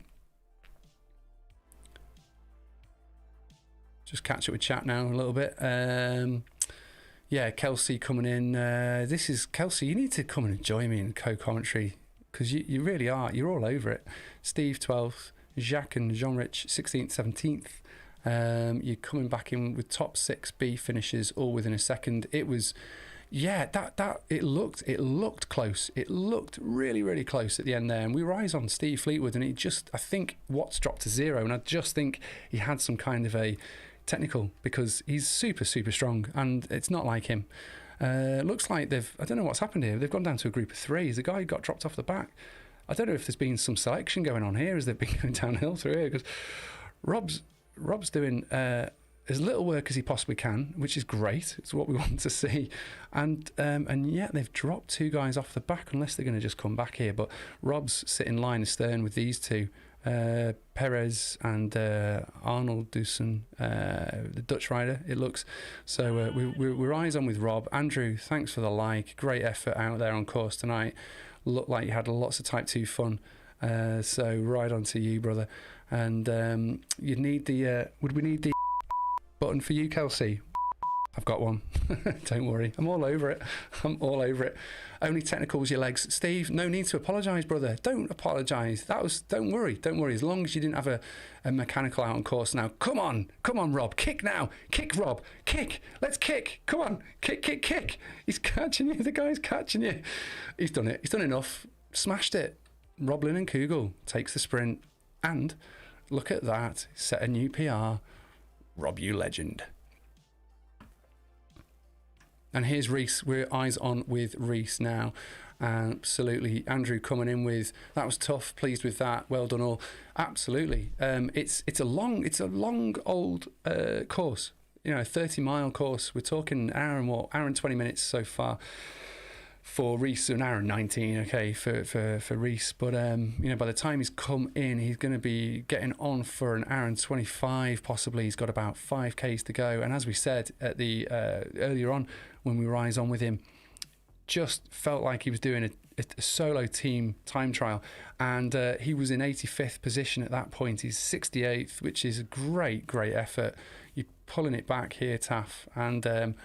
Just catch up with chat now a little bit. Yeah, Kelsey coming in. This is Kelsey. You need to come and join me in co-commentary, because you really are. You're all over it. Steve 12th, Jacques and Jean-Rich 16th, 17th. You're coming back in with top 6B finishes all within a second. It was, yeah, it looked close. It looked really, really close at the end there. And we were eyes on Steve Fleetwood, and I think Watts dropped to 0, and I just think he had some kind of a technical, because he's super, super strong, and it's not like him. Looks like I don't know what's happened here. They've gone down to a group of 3. There's a guy who got dropped off the back. I don't know if there's been some selection going on here as they've been going downhill through here, because Rob's doing as little work as he possibly can, which is great. It's what we want to see. And yet they've dropped 2 guys off the back, unless they're going to just come back here. But Rob's sitting line astern with these 2. Perez and Arnold Dusen, the Dutch rider, it looks. So we're eyes on with Rob. Andrew, thanks for the like. Great effort out there on course tonight. Looked like you had lots of Type 2 fun. So right on to you, brother. And you need would we need the button for you, Kelsey? I've got one. Don't worry. I'm all over it. Only technical was your legs. Steve, no need to apologise, brother. Don't apologise. Don't worry. As long as you didn't have a mechanical out on course now. Come on, Rob. Kick now. Kick, Rob. Kick. Let's kick. Come on. Kick. He's catching you. The guy's catching you. He's done it. He's done enough. Smashed it. Rob Lynn and Kugel takes the sprint. And look at that. Set a new PR. Rob, you legend. And here's Reese. We're eyes on with Reese now. Absolutely. Andrew coming in with, that was tough. Pleased with that. Well done all. Absolutely. It's a long old course. 30-mile course. We're talking hour and 20 minutes so far for Reese, an hour and 19, okay, for Reese. But, by the time he's come in, he's going to be getting on for an hour and 25, possibly. He's got about 5Ks to go. And as we said at the earlier on, when we were eyes on with him, just felt like he was doing a solo team time trial. And he was in 85th position at that point. He's 68th, which is a great, great effort. You're pulling it back here, Taff. And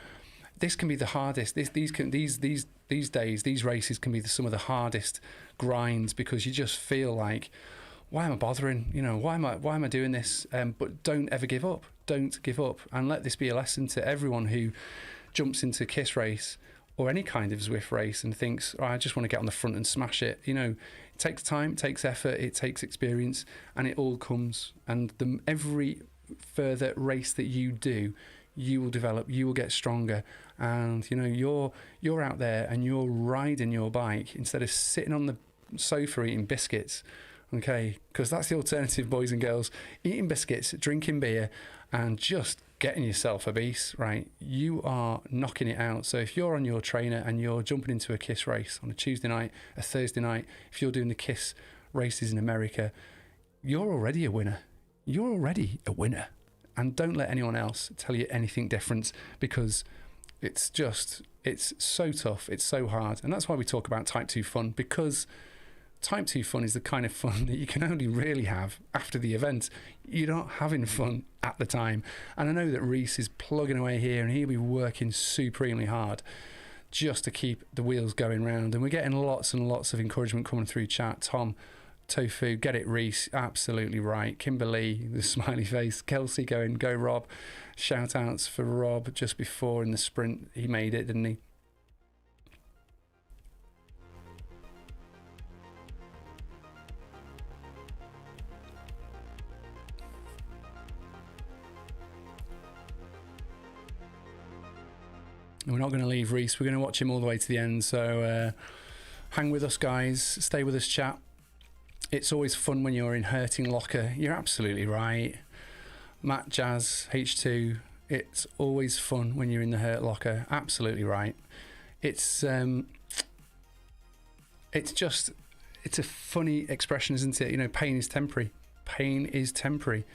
this can be the hardest. These days, these races can be some of the hardest grinds, because you just feel like, why am I bothering? Why am I doing this? But don't ever give up. Don't give up, and let this be a lesson to everyone who jumps into KISS race or any kind of Zwift race and thinks, I just want to get on the front and smash it. It takes time, it takes effort, it takes experience, and it all comes. And every further race that you do, you will develop, you will get stronger, and you're out there and you're riding your bike instead of sitting on the sofa eating biscuits, okay? Because that's the alternative, boys and girls. Eating biscuits, drinking beer, and just getting yourself obese, right? You are knocking it out. So if you're on your trainer and you're jumping into a KISS race on a Tuesday night, a Thursday night, if you're doing the KISS races in America, you're already a winner. And don't let anyone else tell you anything different, because it's so tough, it's so hard. And that's why we talk about Type 2 fun, because Type 2 fun is the kind of fun that you can only really have after the event. You're not having fun at the time. And I know that Reese is plugging away here, and he'll be working supremely hard just to keep the wheels going round. And we're getting lots and lots of encouragement coming through chat. Tom, Tofu, get it, Reese, absolutely right. Kimberly, the smiley face. Kelsey going, go Rob. Shout outs for Rob just before in the sprint. He made it, didn't he? We're not going to leave Reese. We're going to watch him all the way to the end. So hang with us, guys. Stay with us, chat. It's always fun when you're in hurting locker. You're absolutely right. Matt Jazz, H2. It's always fun when you're in the hurt locker. Absolutely right. It's a funny expression, isn't it? You know, pain is temporary. Pain is temporary.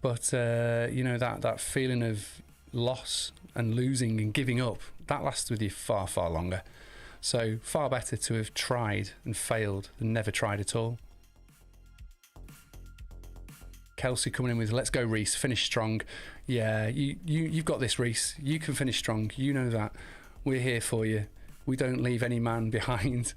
But, you know, that feeling of loss and losing and giving up, that lasts with you far, far longer. So far better to have tried and failed than never tried at all. Kelsey coming in with, let's go, Reese, finish strong. Yeah, you've got this, Reese. You can finish strong. You know that. We're here for you. We don't leave any man behind.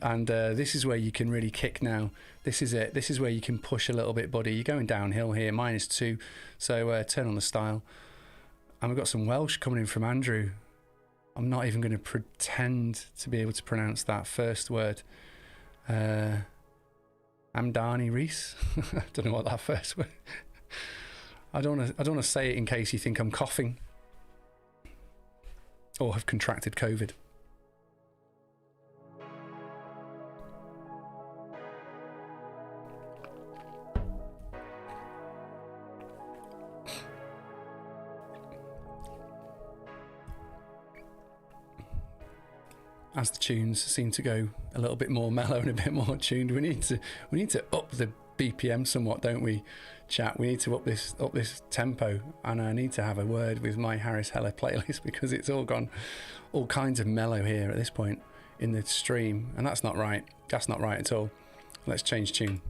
And this is where you can really kick now. This is it. This is where you can push a little bit, buddy. You're going downhill here, -2. So turn on the style. And we've got some Welsh coming in from Andrew. I'm not even going to pretend to be able to pronounce that first word. Amdani Reese. I don't know what that first word. I don't want to say it in case you think I'm coughing or have contracted COVID. As the tunes seem to go a little bit more mellow and a bit more tuned, we need to up the BPM somewhat, don't we, chat? We need to up this tempo, and I need to have a word with my Harris Heller playlist because it's all gone all kinds of mellow here at this point in the stream, and that's not right. That's not right at all. Let's change tune.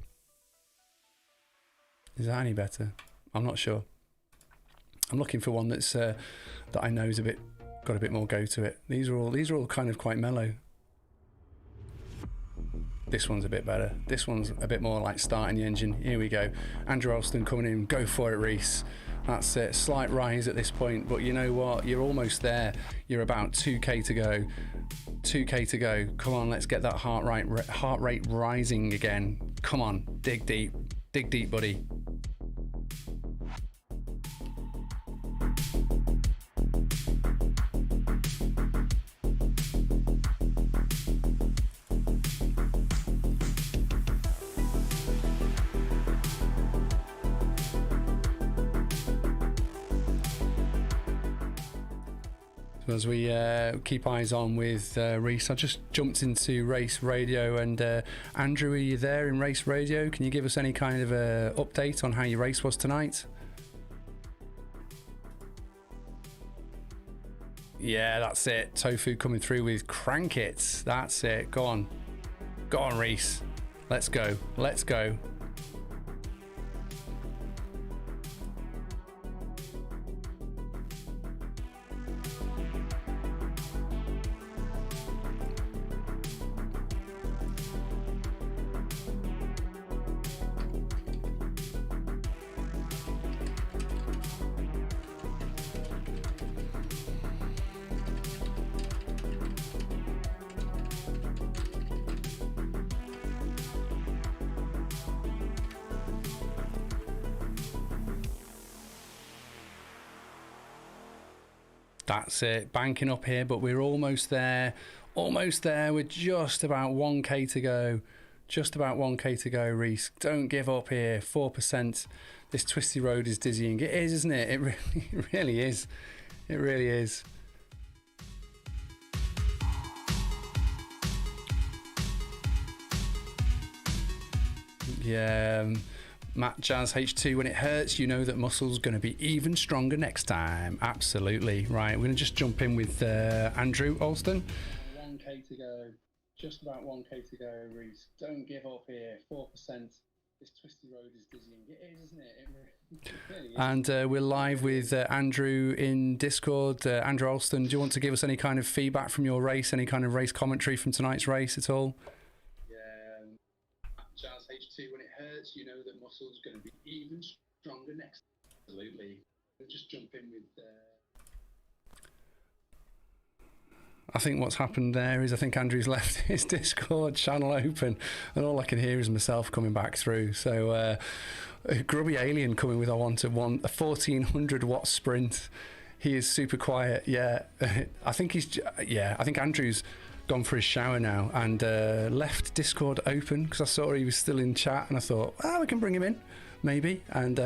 Is that any better? I'm not sure. I'm looking for one that's that I know is got a bit more go to it. These are all kind of quite mellow. This one's a bit better. This one's a bit more like starting the engine. Here we go. Andrew Alston coming in. Go for it, Reese. That's it. Slight rise at this point, but you know what? You're almost there. You're about 2k to go. 2k to go. Come on, let's get that heart rate rising again. Come on, dig deep. Dig deep, buddy. As we keep eyes on with Reese, I just jumped into Race Radio, and Andrew, are you there in Race Radio? Can you give us any kind of update on how your race was tonight? Yeah, that's it. Tofu coming through with Crank It. That's it. Go on, Reese. Let's go. Let's go. That's it, banking up here, but we're almost there. Almost there. We're just about 1k to go. Just about 1k to go, Reese. Don't give up here. 4%. This twisty road is dizzying. It is, isn't it? It really is. It really is. Yeah. Matt Jazz H2, when it hurts, you know that muscle's going to be even stronger next time. Absolutely. Right, we're going to just jump in with Andrew Alston. 1k to go. Just about 1k to go, Reese. Don't give up here. 4%. This twisty road is dizzying. It is, isn't it? It really is. And we're live with Andrew in Discord. Andrew Alston, do you want to give us any kind of feedback from your race? Any kind of race commentary from tonight's race at all? Jazz H2, when it hurts, you know that muscle's going to be even stronger next. Absolutely. We'll just jump in with... I think what's happened there is I think Andrew's left his Discord channel open, and all I can hear is myself coming back through. So Grubby Alien coming with I want a 1400 watt sprint. He is super quiet. Yeah, I think I think Andrew's gone for his shower now and left Discord open because I saw he was still in chat, and I thought, we can bring him in, maybe. And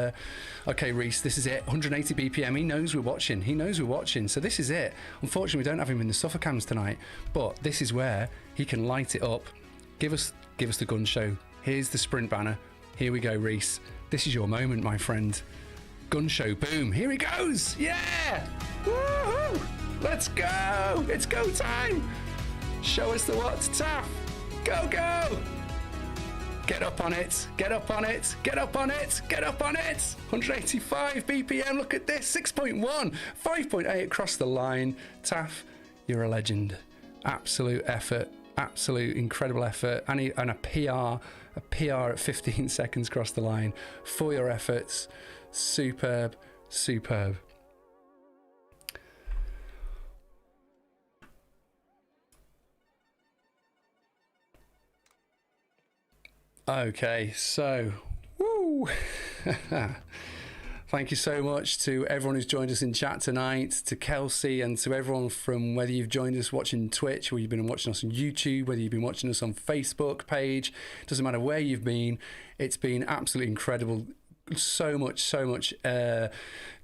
okay, Reese, this is it. 180 BPM. He knows we're watching. He knows we're watching. So this is it. Unfortunately, we don't have him in the suffer cams tonight, but this is where he can light it up. Give us the gun show. Here's the sprint banner. Here we go, Reese. This is your moment, my friend. Gun show, boom. Here he goes. Yeah! Woohoo! Let's go! It's go time! Show us the what's, Taff. Go, go! Get up on it. Get up on it. Get up on it. Get up on it. 185 BPM. Look at this. 6.1. 5.8 across the line. Taff, you're a legend. Absolute effort. Absolute incredible effort. And a PR at 15 seconds across the line for your efforts. Superb. Superb. Okay, so, woo! Thank you so much to everyone who's joined us in chat tonight, to Kelsey, and to everyone from whether you've joined us watching Twitch, or you've been watching us on YouTube, whether you've been watching us on Facebook page. Doesn't matter where you've been. It's been absolutely incredible. So much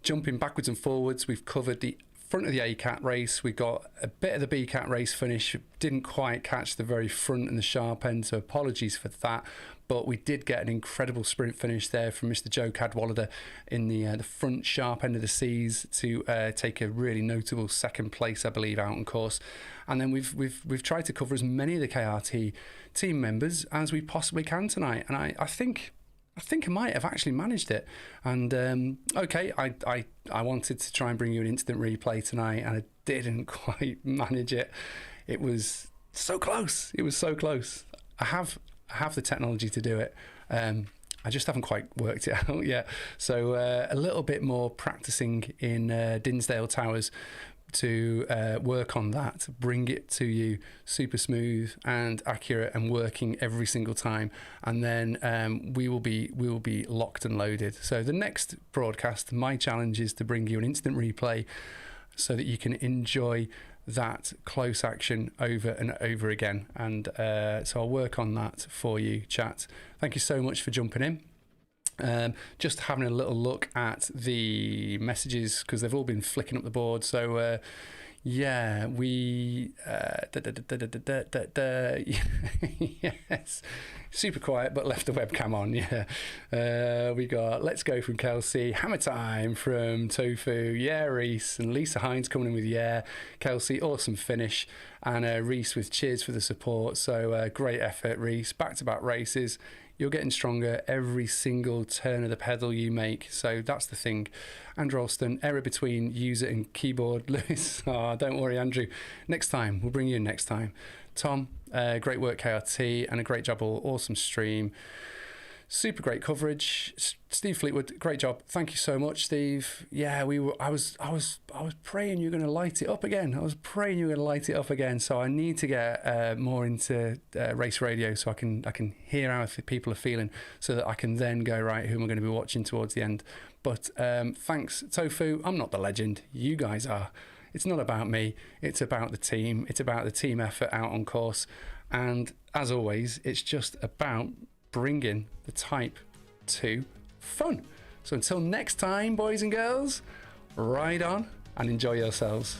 jumping backwards and forwards. We've covered the front of the A-Cat race. We got a bit of the B-Cat race finish. Didn't quite catch the very front and the sharp end, so apologies for that. But we did get an incredible sprint finish there from Mr. Joe Cadwallader in the front sharp end of the C's to take a really notable second place, I believe, out on course. And then we've tried to cover as many of the KRT team members as we possibly can tonight. And I think I might have actually managed it. And okay, I wanted to try and bring you an instant replay tonight, and I didn't quite manage it. It was so close. It was so close. I have the technology to do it. I just haven't quite worked it out yet. So a little bit more practicing in Dinsdale Towers to work on that, bring it to you super smooth and accurate and working every single time, and then we will be locked and loaded. So the next broadcast, my challenge is to bring you an instant replay so that you can enjoy that close action over and over again. And so I'll work on that for you, chat. Thank you so much for jumping in. Just having a little look at the messages because they've all been flicking up the board. So yeah, we yes, super quiet, but left the webcam on. Yeah, we got Let's Go from Kelsey, Hammer Time from Tofu, yeah, Reese, and Lisa Hines coming in with yeah, Kelsey, awesome finish, and Reese with cheers for the support. So great effort, Reese. Back-to-back races. You're getting stronger every single turn of the pedal you make. So that's the thing. Andrew Alston, error between user and keyboard. Lewis, don't worry, Andrew. Next time, we'll bring you in next time. Tom, great work, KRT, and a great job, all awesome stream. Super great coverage. Steve Fleetwood, great job. Thank you so much, Steve. Yeah, I was praying you're going to light it up again. I was praying you were going to light it up again. So I need to get more into race radio so I can hear how people are feeling, so that I can then go, right, who am I going to be watching towards the end. But thanks, Tofu. I'm not the legend. You guys are. It's not about me. It's about the team. It's about the team effort out on course. And as always, it's just about bringing the Type 2 fun. So until next time, boys and girls, ride on and enjoy yourselves.